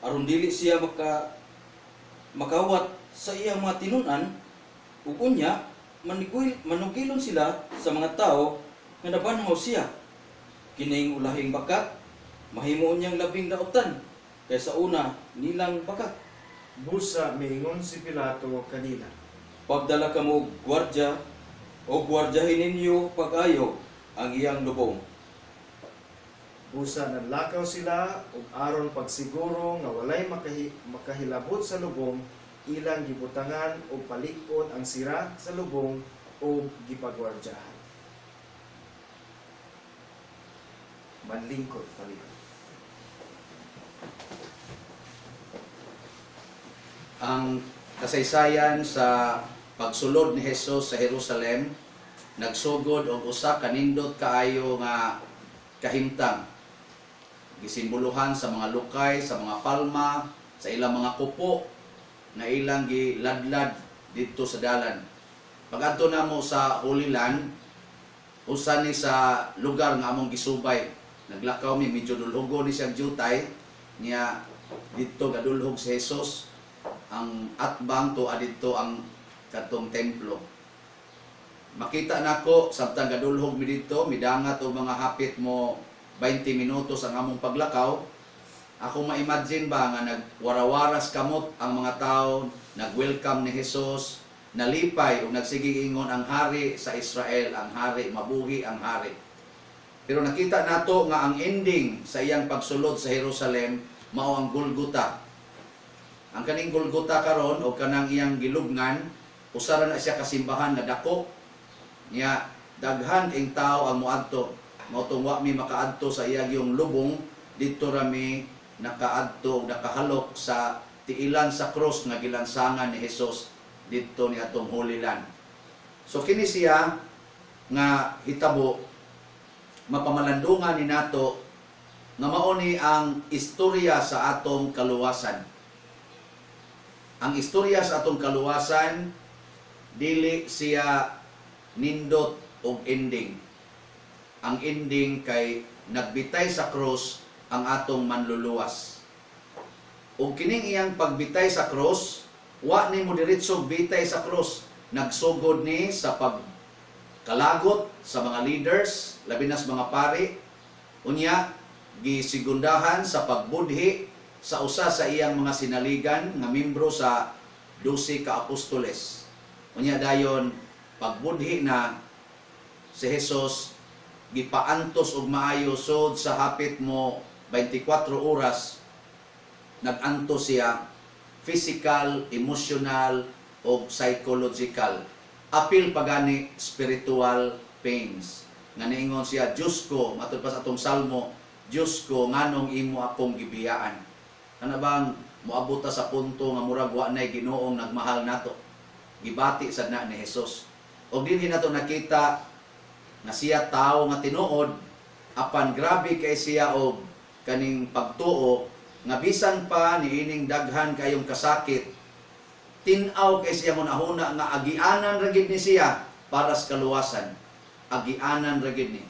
Speaker 5: Aron dili siya makawat sa iyang mga tinunan, ug unya manugilon sila sa mga tao nga nabanhaw siya. Kining ulahing bakat, mahimo niyang labing daotan kaysa una nilang bakat.
Speaker 1: Busa miingon si Pilato kanila.
Speaker 5: Pagdala kamo gwardya o gwardyahin ninyo pag-ayo ang iyang lubong.
Speaker 1: Busa nanlakaw sila ug aron pagsiguro nga walay makahilabot sa lubong, ilang gibutangan o palikod ang sira sa lubong o gipagwardyahan. Manlingkod palikod.
Speaker 2: ang kasaysayan sa pagsulod ni Hesus sa Jerusalem nagsugod og usa ka nindot kaayo nga kahimtang. Gisimboluhan sa mga lukay, sa mga palma, sa ilang mga kupo na ilang giladlad dito sa dalan. Pag-adto namo sa Holy Land, usa ni sa lugar nga among gisubay. Naglakaw mi medyo dulhugo ni siyang jutay niya dito gadulhog si Hesus ang atbang to adito ang katong templo. Makita nako samtang gadulhog mi dito, midangat og mga hapit mo 20 minutos ang among paglakaw. Ako ma-imagine ba nga nagwarawaras kamot ang mga tao, nag-welcome ni Hesus, nalipay o nagsigig ingon ang hari sa Israel, ang hari, mabuhi ang hari. Pero nakita nato nga ang ending sa iyang pagsulod sa Jerusalem mao ang Golgota. Ang kaning Golgota karon o kanang iyang gilubngan, usara na siya kasimbahan na dako niya daghan ing tao ang moadto. Mao tong wa mi makaadto sa iyang yung lubong, dito rami nakaadto, nakahalok sa tiilan sa cross nga gilansangan ni Hesus dito ni atong Holy Land. So kini siya nga hitabo mapamalandungan ni nato nga mao ni ang istorya sa atong kaluwasan. Ang istorya sa atong kaluwasan dili siya nindot og ending. Ang ending kay nagbitay sa cross ang atong manluluwas. Ug kining iyang pagbitay sa cross, wa ni mo diretsog bitay sa cross, nagsugod ni sa pagkalagot sa mga leaders, labi na sa mga pari, unya gisigundahan sa pagbudhi sa usa sa iyang mga sinaligan nga membro sa 12 ka apostoles. Unya dayon pagbudhi na si Hesus gipaantos og maayo sod sa hapit mo 24 oras nagantos siya physical, emotional o psychological. Apil pagani spiritual pains. Nga niingon siya, Diyos ko, matod pa sa atong salmo, Diyos ko, nganong imo akong gibiyaan. Kana bang moabot ta sa punto nga murag wa nay Ginoong nagmahal nato. Gibati sad na ni Hesus. Og dinhi nato nakita nga siya tao nga tinuod, apan grabe kay siya og kaning pagtuo nga bisan pa niining daghan kayong kasakit, tin-aw kay siya hunahuna nga agianan ra gid ni siya para sa kaluwasan. Agianan ra gid ni.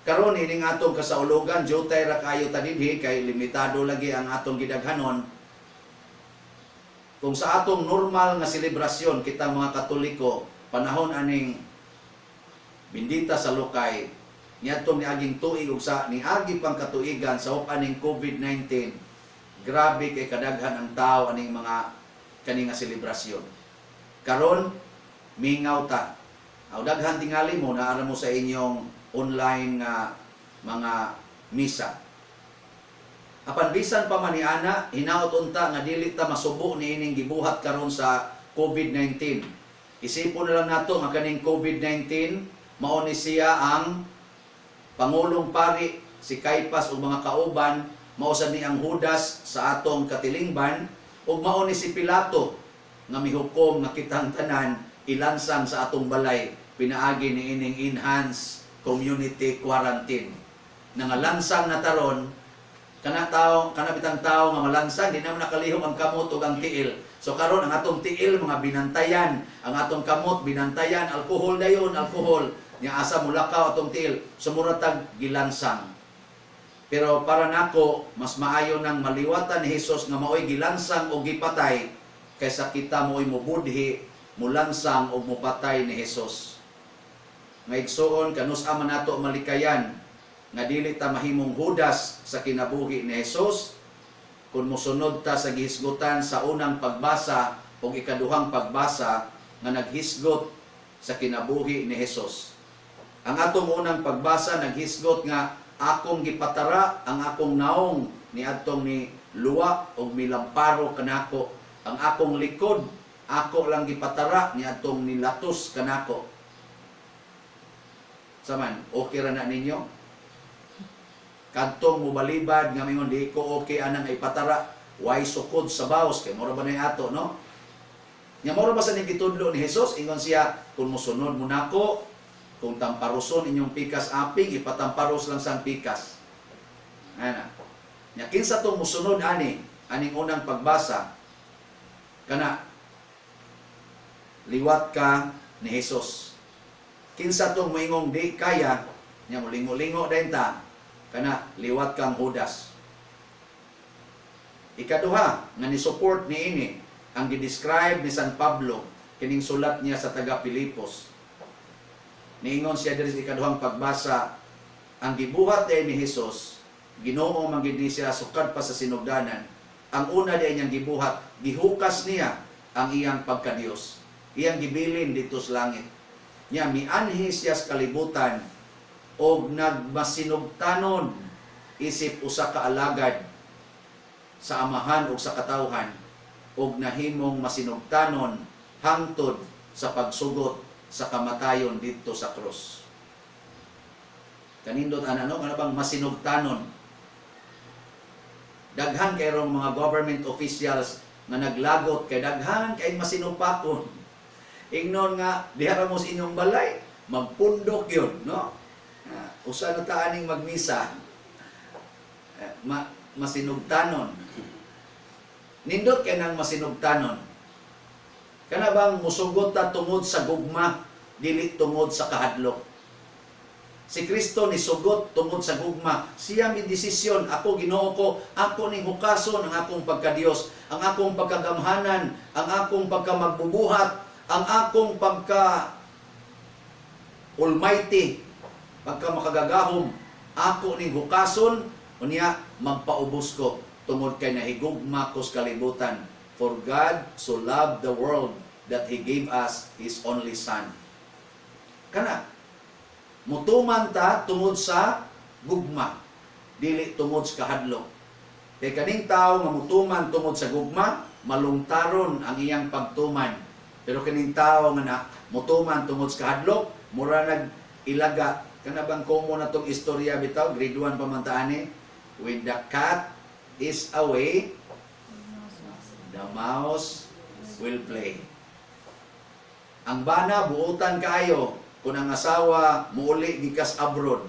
Speaker 2: Karon ining atong kasaulugan, jutay ra kayo ta dinhi kay limitado lagi ang atong gidaghanon. Kung sa atong normal nga selebrasyon kita mga Katoliko, panahon aning bindita sa Lukay, niadtong niaging tuig ug sa niagi pang katuigan sa aning COVID-19, grabe kay kadaghan ang tao aning mga kani nga selebrasyon. Karon mingaw ta. Aw daghan tingali mo naara mo sa inyong online nga mga misa. Apan bisan pa man ni ana, hinaot unta nga dili ta masubo ni ining gibuhat karon sa COVID-19. Isipon na lang nato nga kaning COVID-19 mao ni siya ang Pangulong Pari si Caiphas ug mga kauban, mao sad ni ang Judas sa atong katilingban, ug mao ni si Pilato nga mihukom nga kitang tanan ilansang sa atong balay pinaagi ni ining enhanced community quarantine. Nangalansang na taron kana bitang tao nga malansang di na nakalihok ang kamot ug ang tiil. So karon ang atong tiil mga binantayan, ang atong kamot binantayan, alcohol dayon, alcohol. Nya asa mulakaw atong tiil, sumuratag gilansang. Pero para nako mas maayo nang maliwatan ni Hesus nga maoy gilansang o gipatay kaysa kita mo'y mubudhi, mulansang o mupatay ni Hesus. Nga igsuon kanus-a man nato malikayan nga dili ta mahimong Judas sa kinabuhi ni Hesus kun mosunod ta sa gihisgutan sa unang pagbasa o ikaduhang pagbasa nga naghisgot sa kinabuhi ni Hesus. Ang atong unang pagbasa naghisgot nga akong gipatara ang akong naong ni adtong ni luwa og milamparo kanako, ang akong likod ako lang gipatara ni adtong nilatos kanako. Saman, okay ra na ninyo? Kadtong mobalibad nga mingon di ko okay anang ipatara, Why sukod sa baos? Kay mura ba na yung ato, no? Nga mura ba sa nagitudlo ni Jesus? Ingon siya, kung musunod mo nako, kung tamparuson inyong pikas aping, ipatamparos lang sang pikas. Ana. Nya kinsa tong musunod ani, aning unang pagbasa, kana liwat ka ni Jesus. Kinsa tong moingong di kaya, nya mulingo-lingo dayon ta, kana liwat kang Judas. Ikaduha nga ni support niini ang gidescribe ni San Pablo kining sulat niya sa taga Pilipos. Niingon siya diri sa ikaduhang pagbasa, ang gibuhat day ni Jesus, Ginoo man gid ni siya sukad pa sa sinugdanan. Ang una day niyang gibuhat, gihukas niya ang iyang pagka-Dios. Iyang gibilin dito sa langit. Nya mianhi siya sa kalibutan og nagmasinugtanon isip usa ka alagad sa amahan ug sa katawhan ug nahimong masinugtanon hangtod sa pagsugot sa kamatayon dito sa krus. Kanindot ana no kana bang masinugtanon. Daghan kay rong mga government officials nga naglagot kay daghan kay masinupakon. Ingnon nga diha ra mo sa inyong balay, magpundok yun, no? Usa na ta aning magmisa. Masinugtanon. Nindot kay nang masinugtanon. Kana bang musugot ta tungod sa gugma, dili tungod sa kahadlok. Si Kristo ni sugot tungod sa gugma. Siya mi desisyon, ako Ginoo ko, ako ning hukason ang akong pagka-Dios, ang akong pagkagamhanan, ang akong pagkamagbubuhat, ang akong pagka almighty, pagka makagagahom, ako ning hukason, unya magpaubos ko tungod kay nahigugma ko sa kalibutan. For God so loved the world that He gave us His only Son. Kana, mutuman ta tungod sa gugma, dili tungod sa kahadlok. Kay kaning tao nga mutuman tungod sa gugma, malungtaron ang iyang pagtuman. Pero kaning tao nga na mutuman tungod sa kahadlok, mura nag-ilaga. Kana bang komo na tong istorya bitaw, grade 1 pa man ta ani, when the cat is away, the mouse will play. Ang bana buutan kaayo kung ang asawa muuli gikas abroad,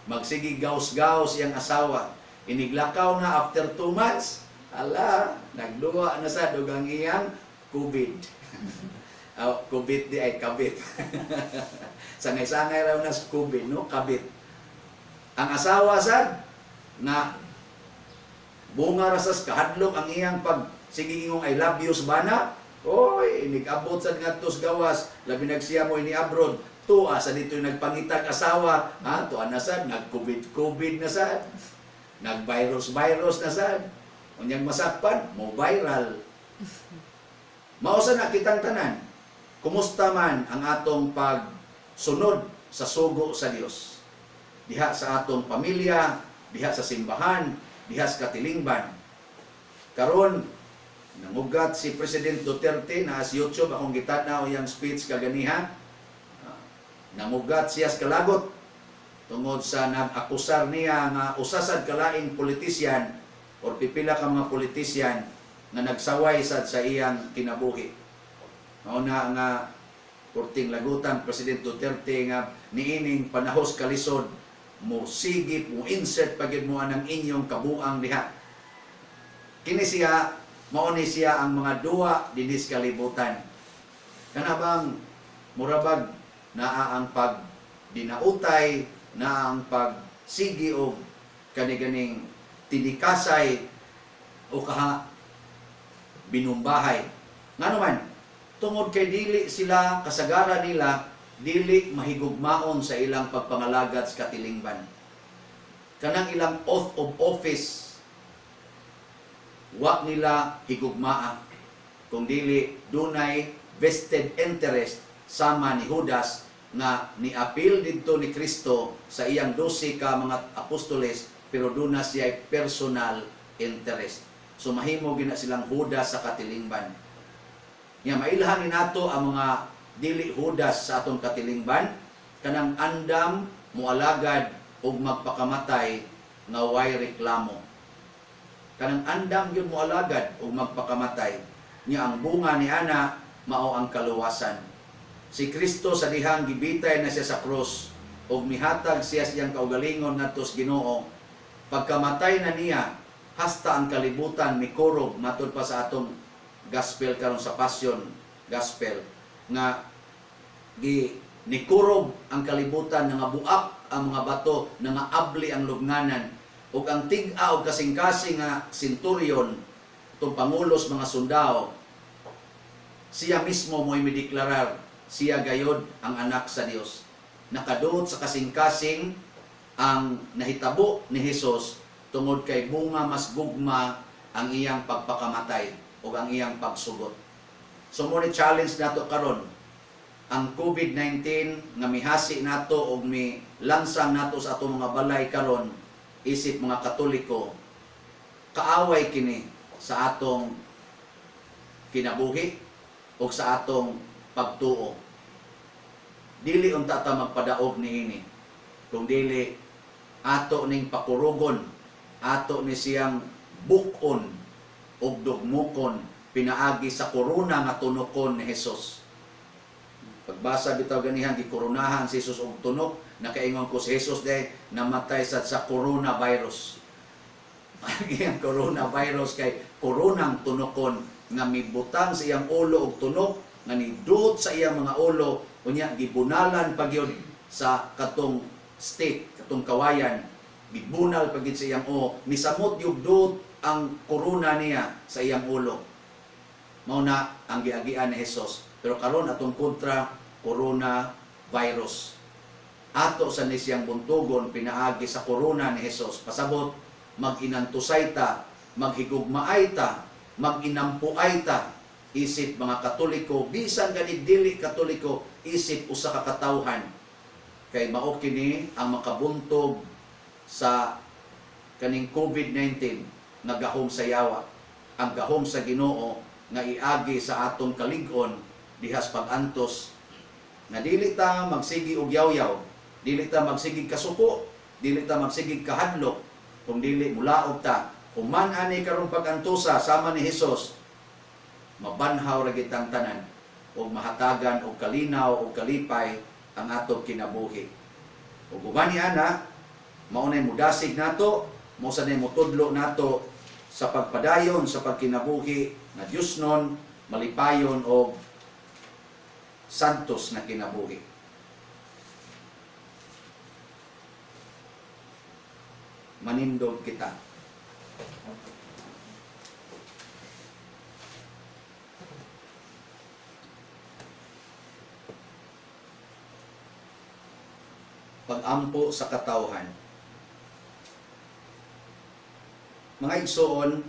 Speaker 2: magsigi gaus-gaus iyang asawa, iniglakaw na after 2 months, ala, nagduwa na sa dugang iyang COVID. COVID di ay kabit. Sangay-sangay raw na sa COVID, no? Kabit. Ang asawa sad na bunga rasas kahadlok ang iyang pag sige ingong I love you sa bana. Oy, nigabot sad ngadto sa gawas, labi nagsiya mo ini abroad. Tuwa sa dito yung nagpangitag asawa, ha? Tuwa na sad, nag-COVID na sad. Nag-virus na sad. Unyang masakpan, mo viral. Mausa na kitang tanan. Kumusta man ang atong pagsunod sa sugo sa Dios? Diha sa atong pamilya, diha sa simbahan, diha sa katilingban. Karon nangugat si President Duterte na sa YouTube akong gitanaw yang speech kaganiha. Nangugat siya sa kalagot tungod sa nag-akusar niya nga usasad kalaing politisyan or pipila ka mga politisyan nga nagsaway sad sa iyang kinabuhi. Mauna nga kurting lagutan President Duterte nga niining panahos kalisod mo sigip mo insert pagid mo anang inyong kabuang diha. Kini siya mao ni siya ang mga duwa dinis kalibutan. Kana bang murabag naa ang pag dinautay, naa ang pag sigi og kaniganing tinikasay o kaha binumbahay. Nga naman, tungod kay dili sila, kasagara nila, dili mahigugmaon sa ilang pagpangalagad sa katilingban. Kanang ilang oath of office, wa nila higugmaa. Kung dili, dunay vested interest sama ni Judas nga niapil dito ni Kristo sa iyang 12 ka mga apostoles, pero duna siya personal interest. So mahimo gina silang Judas sa katilingban. Nga mailhan nato ang mga dili Judas sa atong katilingban, kanang andam mualagad og magpakamatay nga way reklamo. kanang andam yun mo alagad o magpakamatay, niya ang bunga ni ana mao ang kaluwasan. Si Kristo sa dihang gibitay na siya sa krus ug mihatag siya siyang kaugalingon ngadto sa Ginoo. Pagkamatay na niya, hasta ang kalibutan mikurog matud pa sa atong gospel karon sa Passion Gospel nga nikurog ang kalibutan, nga buak ang mga bato, nga abli ang lubnganan, ug ang tig-a og kasing-kasing nga centurion, itong pangulos mga sundao, siya mismo mo'y mideklarar, siya gayod ang anak sa Dios. Nakaduot sa kasing-kasing ang nahitabo ni Hesus tungod kay bunga mas gugma ang iyang pagpakamatay o ang iyang pagsugot. So mo ni challenge nato karon ang COVID-19 nga mihasi nato o mi lansang nato sa atong mga balay karon, isip mga Katoliko, kaaway kini sa atong kinabuhi o sa atong pagtuo. Dili unta ta magpadaog niini, kung dili ato ning pakurugon, ato ni siyang bukon o dugmukon pinaagi sa korona nga tunokon ni Hesus. Pagbasa bitaw ganihan, gikoronahan si Hesus og tunok, nakaingon ko si Hesus day namatay sa coronavirus. Ang coronavirus kay koronang tunokon nga mibutang sa iyang ulo og tunok nga nidot sa iyang mga ulo, unya gibunalan pagyud sa katong stick, katong kawayan, gibunal pagyud sa iyang misamot yugdot ang korona niya sa iyang ulo. Mao na ang giagian ni Hesus. Pero karon atong kontra corona virus. Ato sa ni siyang buntugon pinaagi sa korona ni Hesus. Pasabot maginantusay ta, maghigugmaay ta, maginampuay ta, isip mga Katoliko, bisan ganid dili Katoliko, isip usa ka katawhan. Kay mao kini ang makabuntog sa kaning COVID-19 nga gahom sa yawa, ang gahom sa Ginoo nga iagi sa atong kalig-on dihas pag-antos, nga dili ta magsigi og yaw-yaw, dili ta magsigi kasuko, dili ta magsigi kahadlok, kung dili mulaog ta. Kung man ani karong pag-antosa sama ni Hesus, mabanhaw ra gitang tanan o mahatagan og kalinaw o kalipay ang atong kinabuhi. Ug gumani ana, mao nay mudasig nato, mao sa nay mutudlo nato sa pagpadayon sa pagkinabuhi na Diosnon, malipayon o santos na kinabuhi. Manindog kita. Pag-ampo sa katawhan. Mga igsoon,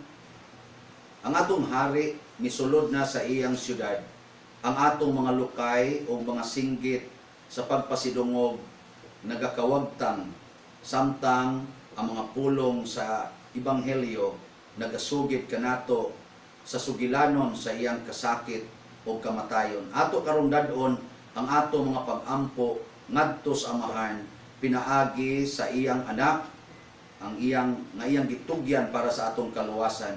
Speaker 2: ang atong hari misulod na sa iyang syudad, ang atong mga lukay o mga singgit sa pagpasidungog nagakawagtang, samtang ang mga pulong sa Ebanghelyo nagasugid kanato sa sugilanon sa iyang kasakit o kamatayon. Ato karong dadon ang ato mga pag-ampo ngadto sa Amahan, pinaagi sa iyang anak, ang iyang gitugyan para sa atong kaluwasan.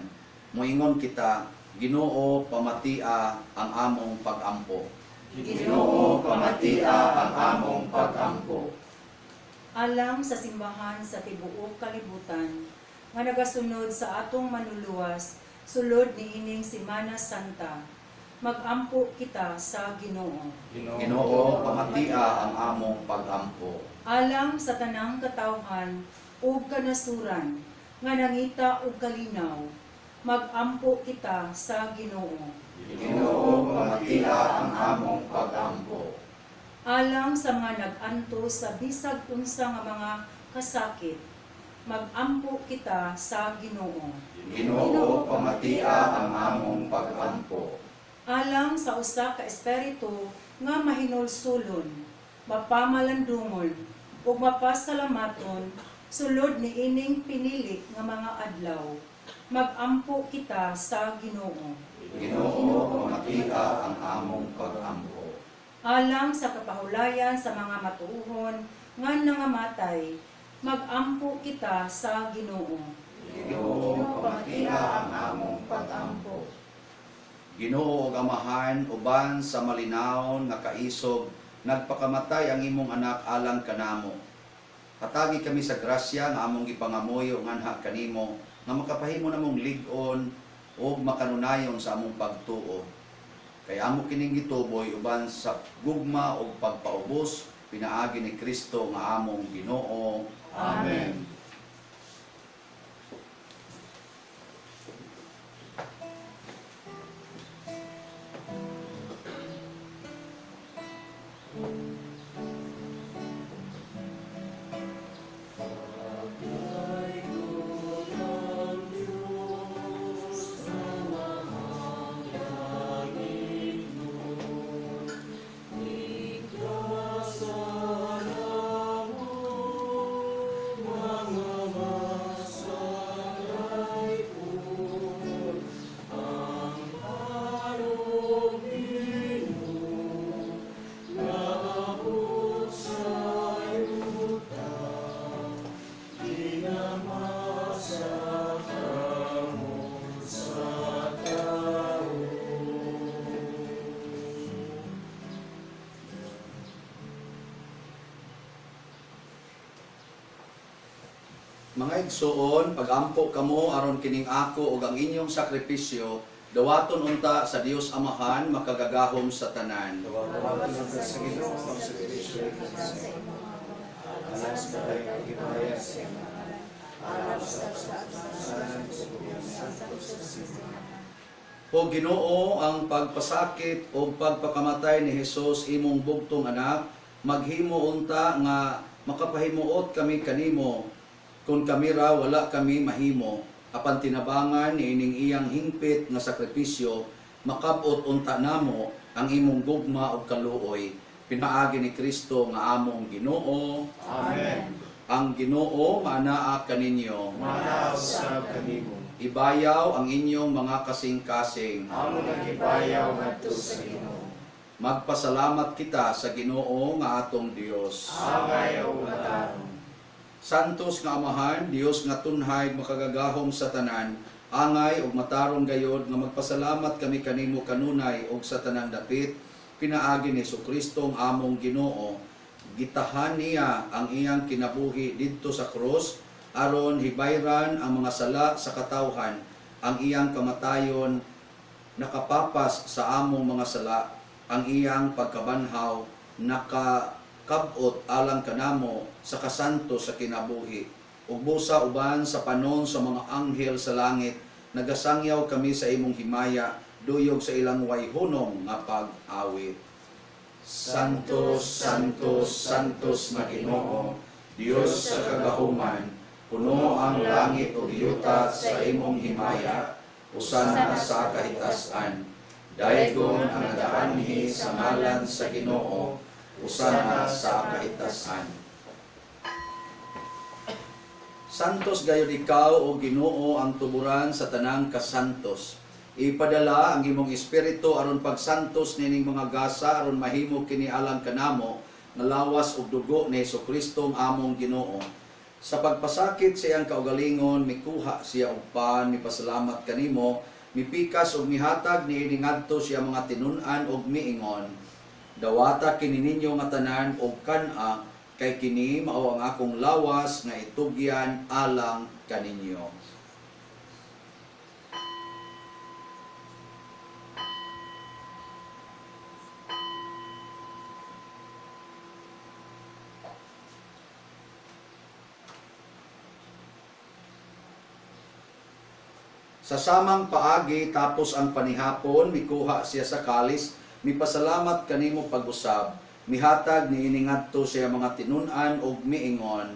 Speaker 2: Moingon kita, Ginoo pamatia ang among pag-ampo.
Speaker 6: Ginoo pamatia ang among pag-ampo.
Speaker 3: Alang sa simbahan sa tibuok kalibutan, nga nagasunod sa atong manuluwas, sulod niining Semana Santa, mag-ampo kita sa Ginoo.
Speaker 2: Ginoo pamatia ang among pag-ampo.
Speaker 3: Alang sa tanang katawhan ug kanasuran, nga nangita og kalinaw, mag-ampo kita sa Ginoo.
Speaker 6: Ginoo pamatia ang among pag-ampo.
Speaker 3: Alang sa mga nag-anto sa bisag unsa nga mga kasakit, mag-ampo kita sa Ginoo.
Speaker 6: Ginoo pamatia ang among pag-ampo.
Speaker 3: Alang sa usa ka espiritu nga mahinulsulon, mapamalandungon ug mapasalamaton sulod niining pinili nga mga adlaw, mag-ampo kita sa Ginoo.
Speaker 6: Ginoo pamatia ang among pag-ampo.
Speaker 3: Alang sa kapahulayan sa mga matuohon nga nangamatay, mag-ampo kita sa Ginoo.
Speaker 6: Ginoo pamatia ang among pag-ampo.
Speaker 2: Ginoo ug Amahan, uban sa malinawon nga kaisog, nagpakamatay ang imong anak alang kanamo. Hatagi kami sa grasya nga among gipangamuyo nganha kanimo, nga makapahimo namong lig-on o makanunayon sa among pagtuo. Kay amo kining gituboy uban sa gugma o pagpaubos, pinaagi ni Kristo nga among Ginoo.
Speaker 6: Amen.
Speaker 2: Mga igsoon, pagampo kamo aron kining ako ug ang inyong sakripisyo, dawaton unta sa Dios Amahan makagagahom sa tanan.
Speaker 1: Dawaton unta sa Ginoo ang sakripisyo sa alas sa pagkakibaya sa
Speaker 2: O Ginoo, ang pagpasakit o pagpakamatay ni Hesus imong bugtong anak, maghimo unta nga makapahimuot kami kanimo. Kung kami ra wala kami mahimo, apan tinabangan ni ining iyang hingpit nga sakripisyo, makabot unta namo ang imong gugma ug kaluoy. Pinaagi ni Kristo nga among Ginoo.
Speaker 1: Amen.
Speaker 2: Ang Ginoo manaa kaninyo.
Speaker 1: Manaw sa kanimo.
Speaker 2: Ibayaw ang inyong mga kasing-kasing.
Speaker 1: Amo nagibayaw ngadto sa Ginoo.
Speaker 2: Magpasalamat kita sa Ginoo nga atong Dios.
Speaker 1: Amayaw mataron.
Speaker 2: Santos nga Amahan, Dios nga tunhay makagagahom sa tanan, angay ug matarong gayod nga magpasalamat kami kanimo kanunay ug sa tanang dapit, pinaagi ni Jesucristo ang among Ginoo. Gitahan niya ang iyang kinabuhi didto sa krus aron hibayran ang mga sala sa katawhan. Ang iyang kamatayon nakapapas sa among mga sala, ang iyang pagkabanhaw nakakabot alang kanamo sa kasanto sa kinabuhi. Ug busa uban sa panon sa mga anghel sa langit, nagasangyaw kami sa imong himaya, duyog sa ilang wayhunong nga pag-awit.
Speaker 6: Santos, Santos, Santos na Ginoo, Dios sa kagahuman, puno ang langit ug yuta sa imong himaya, usana sa kahitasan. Daygon ang nagaanhi sa ngalan sa Ginoo, usana sa kahitasan.
Speaker 2: Santos gayud ikaw o Ginoo ang tuburan sa tanang kasantos. Ipadala ang imong espiritu aron pagsantos nining mga gasa aron mahimo kini alang kanamo nga lawas ug dugo ni Jesucristo ang among Ginoo. Sa pagpasakit sa iyang kaugalingon, mikuha siya og pan, mipasalamat kanimo, mipikas ug mihatag niini ngadto siya mga tinun-an ug miingon. Dawata kini ninyo nga tanan og kan-a, kay kini mao ang akong lawas nga itugyan alang kaninyo. Sa samang paagi tapos ang panihapon, mikuha siya sa kalis, mipasalamat kanimo pag-usab. Mihatag ni iningadto siya mga tinun-an og miingon,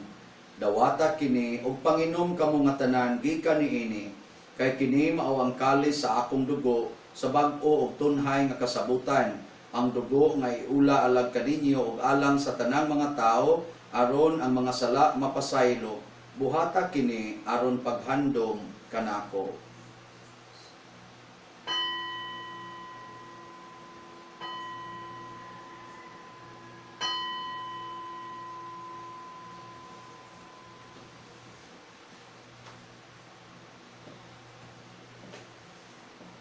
Speaker 2: dawata kini og panginom kamo nga tanan gikan niini, kay kini mao ang kalis sa akong dugo sa bag-o og tunhay nga kasabutan. Ang dugo nga iula alag kaninyo og alang sa tanang mga tao aron ang mga sala mapasaylo. Buhata kini aron paghandom kanako.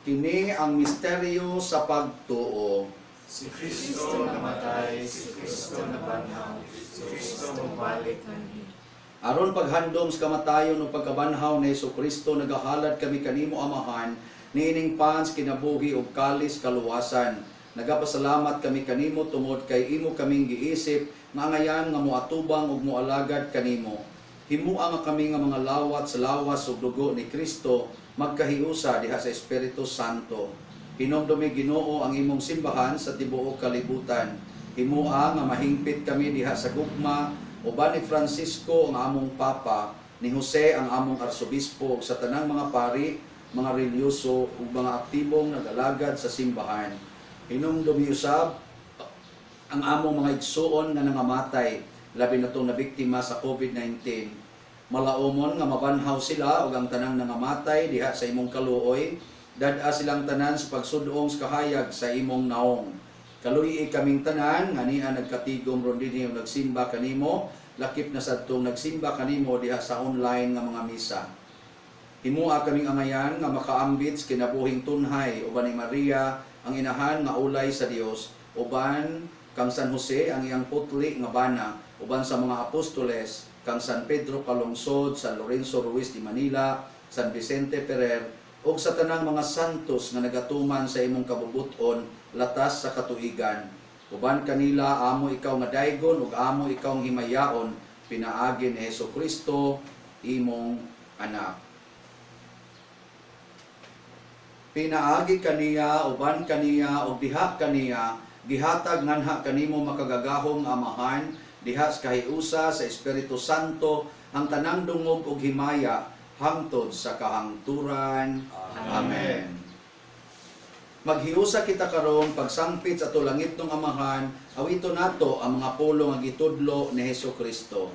Speaker 2: Kini ang misteryo sa pagtuo.
Speaker 1: Si Kristo namatay, si Kristo nabanhaw, si Kristo mabalik.
Speaker 2: Aron paghandom sa kamatayon o pagkabanhaw ni Jesucristo, nagahalad kami kanimo Amahan, niining pans kinabuhi ug kalis kaluwasan. Nagapasalamat kami kanimo tungod kay imo kaming giisip nga ngayan nga moatubang ug moalagad kanimo. Himua nga kami nga mga lawat sa lawas ug dugo ni Kristo magkahiusa diha sa Espiritu Santo. Hinumdumi Ginoo ang imong simbahan sa tibuok kalibutan. Himua nga mahingpit kami diha sa gugma uban ni Francisco ang among Papa, ni Jose ang among Arsobispo ug sa tanang mga pari, mga relyoso ug mga aktibong nag-alagad sa simbahan. Hinumdumi usab ang among mga igsuon nga nangamatay, labi na itong nabiktima sa COVID-19. Malaumon nga mabanhaw sila ug ang tanang nangamatay diha sa imong kaluoy, dad-a silang tanan sa pagsudong sa kahayag sa imong naong. Kaluyi kaming tanan nga niya nagkatigom ron dinhi ug nagsimba kanimo, lakip na sadtong nagsimba kanimo diha sa online nga mga misa. Himua kaming amayan nga makaambit sa kinabuhing tunhay uban ni Maria ang inahan nga ulay sa Dios, uban kang San Jose ang iyang putli nga bana, uban sa mga apostoles kang San Pedro Calungsod, San Lorenzo Ruiz de Manila, San Vicente Ferrer, ug sa tanang mga santos nga nagatuman sa imong kabubuton latas sa katuigan. Uban kanila amo ikaw nga daygon ug amo ikaw nga himayaon, pinaagi ni Jesucristo imong anak. Pinaagi kaniya, uban kaniya ug diha kaniya, gihatag nganha kanimo makagagahong Amahan, diha sa kahiusa sa Espiritu Santo ang tanang dungog ug himaya hangtod sa kahangturan. Amen. Maghiusa kita karon pagsangpit sa tulangit ng Amahan, awito nato ang mga pulong nga gitudlo ni Jesucristo.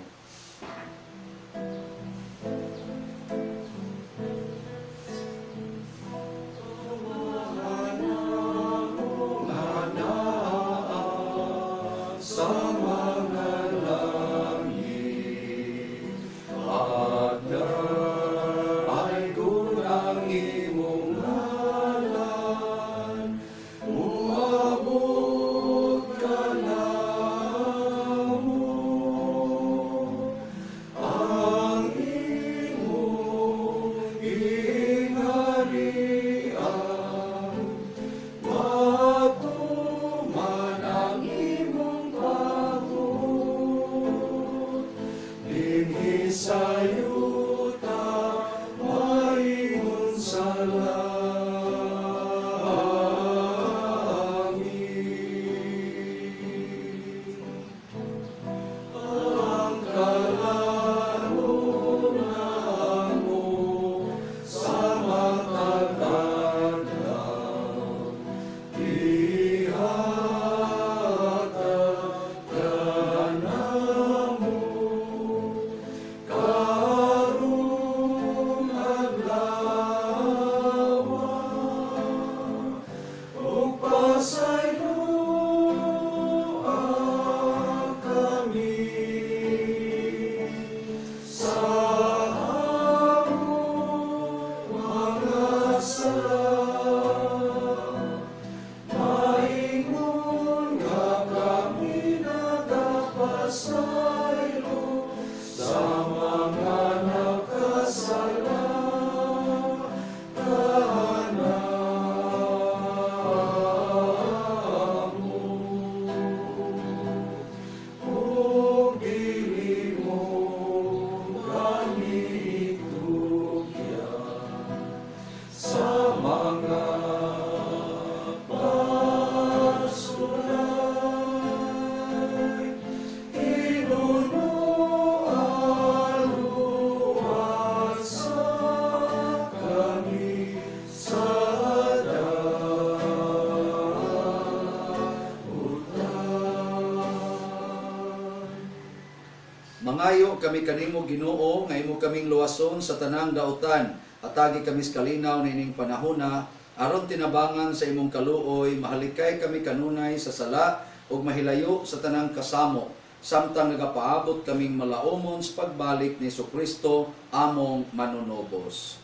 Speaker 2: Mangayo kami kanimo Ginoo nga imo kaming luwason sa tanang dautan, atagi kami sa kalinaw nining panahona, aron tinabangan sa imong kaluoy, mahalikay kami kanunay sa sala ug mahilayo sa tanang kasamo, samtang nagapaabot kaming malaumon sa pagbalik ni Jesucristo among manunobos.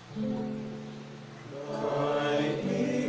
Speaker 1: Ay,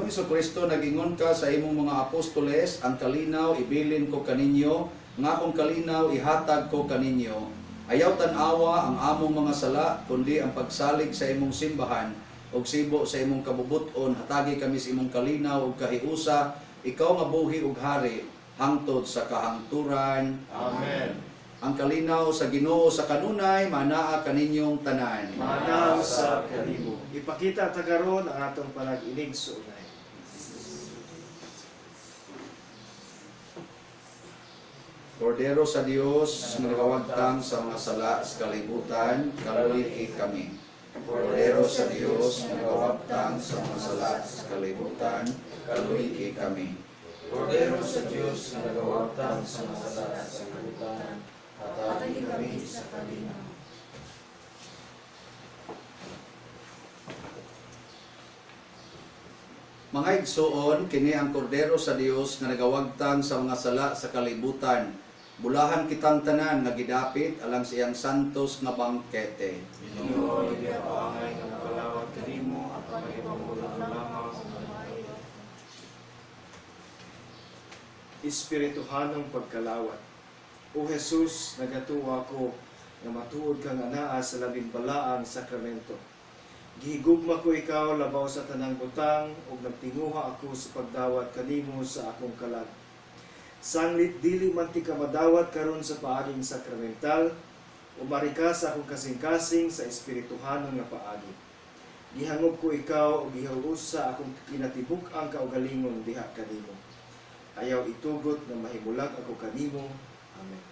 Speaker 2: Ginoong Kristo nagingon ka sa imong mga apostoles, ang kalinaw ibilin ko kaninyo, nga kung kalinaw ihatag ko kaninyo. Ayaw tan-awa ang among mga sala, kundi ang pagsalig sa imong simbahan, og sibo sa imong kabubuton, hatagi kami sa imong kalinaw ug kahiusa, ikaw nga buhi ug hari, hangtod sa kahangturan.
Speaker 1: Amen.
Speaker 2: Ang kalinaw sa Ginoo sa kanunay, manaa kaninyong tanan.
Speaker 1: Manaw sa kanimo. Ipakita ta karon ang atong panag-inig sa unay.
Speaker 2: Kordero sa Dios, nga nagawagtang sa mga sala sa kalibutan, kaluhi kami. Kordero sa Dios, nga nagawagtang sa mga sala sa kalibutan, kaluhi kami.
Speaker 6: Kordero sa Diyos na nagawagtang sa mga sala sa kalibutan, hatagi kami sa kalinaw.
Speaker 2: Mga igsoon, kini ang kordero sa Dios nga nagawagtang sa mga sala sa kalibutan. Bulahan kitang tanan nga gidapit alang sa iyang santos nga bangkete.
Speaker 1: Ginoo, hindi ako angay nga makalawat kanimo at pagipamulong lamang sa mga espirituhanong pagkalawat. O Jesus, nagatuwa ko nga matuod kang anaa sa labing balaang sakramento. Gihigugma ko ikaw labaw sa tanang butang ug nagtinguha ako sa pagdawat kanimo sa akong kalag. Sanglit dili man ti ka madawat karon sa paaging sakramental, umari ka sa akong kasing-kasing sa espirituhanon nga paagi. Gihangop ko ikaw ug gihugos sa akong kinatibuk ang kaugalingon diha kanimo. Ayaw itugot nga mahimulag ako kanimo. Amen.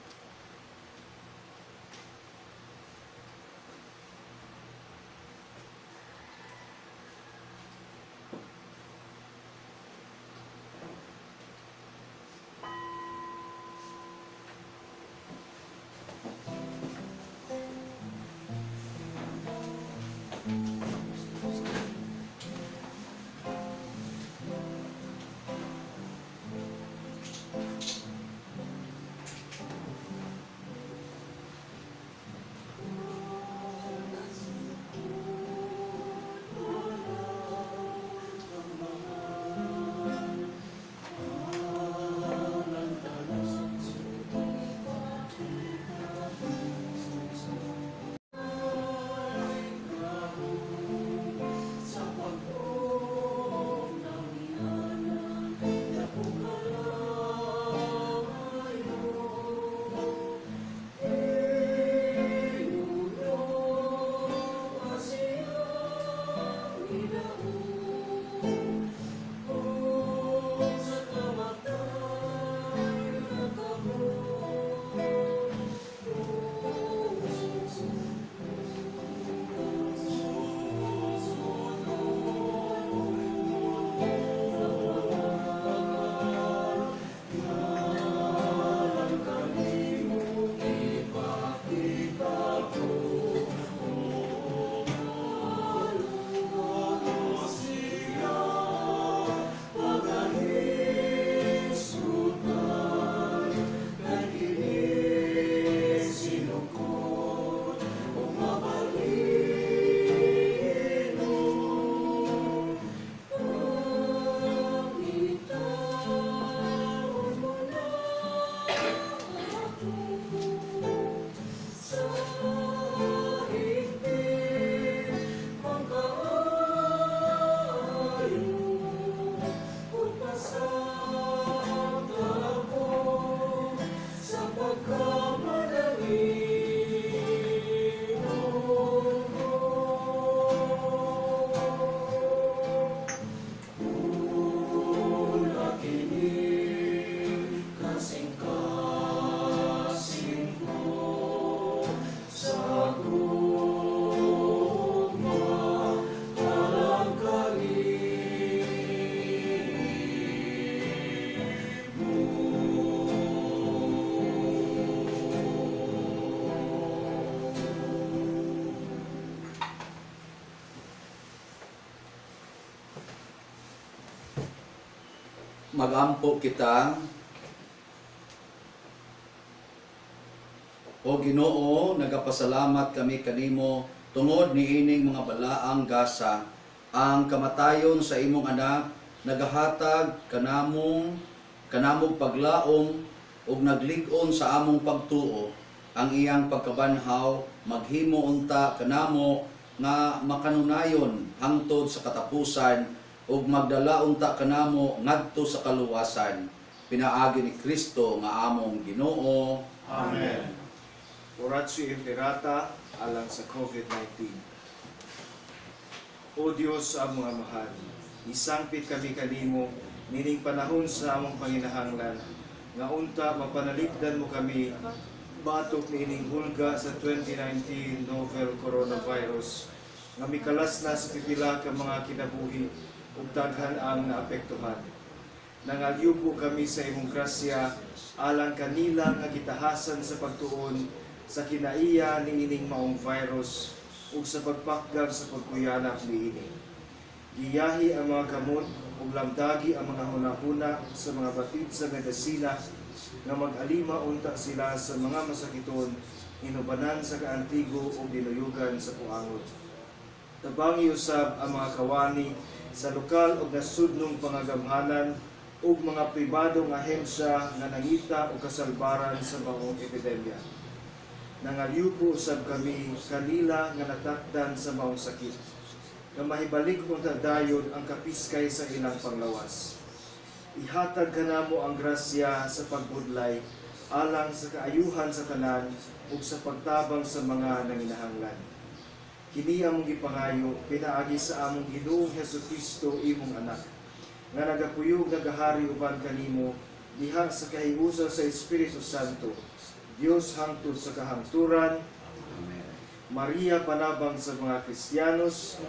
Speaker 2: Magampo kita, o Ginoo, nagapasalamat kami kanimo tungod niining mga balaang gasa ang kamatayon sa imong anak nagahatag kanamong paglaom ug naglig-on sa among pagtuo, ang iyang pagkabanhaw maghimo unta kanamo nga makanunayon hangtod sa katapusan ug magdala unta kanamo ngadto sa kaluwasan. Pinaagi ni Kristo nga among Ginoo.
Speaker 1: Amen. Oratio Imperata alang sa COVID-19. O Diyos ang mga mahal, isangpit kami kanimo nining panahon sa among panginahanglan, nga unta mapanaligdan mo kami batok niining hulga sa 2019 novel coronavirus nga mikalas na sa pipila ka mga kinabuhi ug daghan ang naapektuhan. Nangalyubo kami sa imong grasya alang kanila nga gitahasan sa pagtuon sa kinaiya niining maong virus ug sa pagpakgang sa pagkuyanap niini. Giyahi ang mga gamot ug lamdagi ang mga hunahuna sa mga batid sa medisina nga mag-alima unta sila sa mga masakiton, inubanan sa kaantigo ug dinuyugan sa puangot. Tabangi usab ang mga kawani sa lokal ug nasudnong pangagamhanan ug mga pribadong ahensya nga nangita o kasalbaran sa maong epidemya. Nangalyupo usab kami kanila nga natakdan sa maong sakit, nga mahibalik unta dayon ang kapiskay sa ilang panglawas. Ihatag kanamo ang grasya sa pagbudlay alang sa kaayuhan sa tanan ug sa pagtabang sa mga nanginahanglan. Kini among gipangayo pinaagi sa among Ginoong Hesukristo imong anak, nga nagapuyog nagahari uban kanimo diha sa kahiusa sa Espiritu Santo, Dios hangtod sa kahangturan. Maria panabang sa mga Kristiyanos,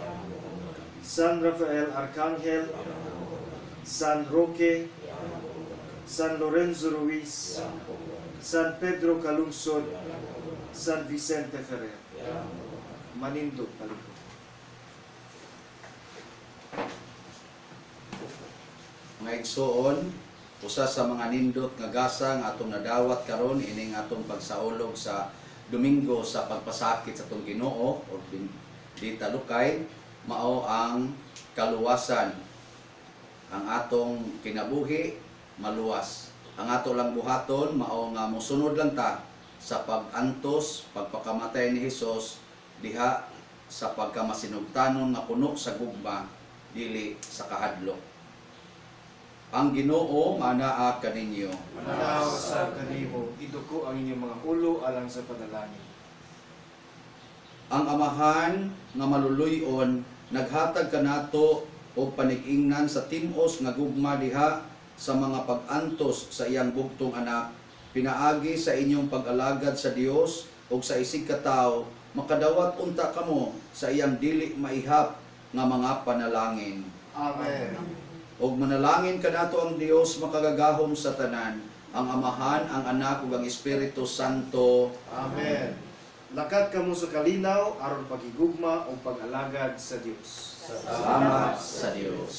Speaker 1: San Rafael Arcangel, San Roque, San Lorenzo Ruiz, San Pedro Calungsod, San Vicente Ferrer. Manindog paliko.
Speaker 2: Mga igsoon, usa sa mga nindot nga gasa nga atong nadawat karon ining atong pagsaulog sa Domingo sa pagpasakit sa atong Ginoo o di talukay, mao ang kaluwasan. Ang atong kinabuhi maluwas. Ang ato lang buhaton mao nga mosunod lang ta sa pag-antos, pagpakamatay ni Hesus diha sa pagkamasinugtanon nga puno sa gugma dili sa kahadlok. Ang Ginoo manaa kaninyo.
Speaker 1: Manaw sa kanimo, iduko ang inyong mga ulo alang sa panalangin.
Speaker 2: Ang Amahan nga maluluy-on naghatag kanato og panig-ingnan sa tim-os nga gugma diha sa mga pag-antos sa iyang bugtong anak, pinaagi sa inyong pag-alagad sa Dios ug sa isig ka tawo, makadawat unta kamo sa iyang dili maihap nga mga panalangin.
Speaker 1: Amen.
Speaker 2: Og manalangin kanato ang Dios makagagahom sa tanan, ang Amahan, ang Anak ug ang Espiritu Santo.
Speaker 1: Amen. Lakat kamo sa kalinaw aron pagigugma o pag-alagad sa Dios.
Speaker 2: Salamat sa Dios.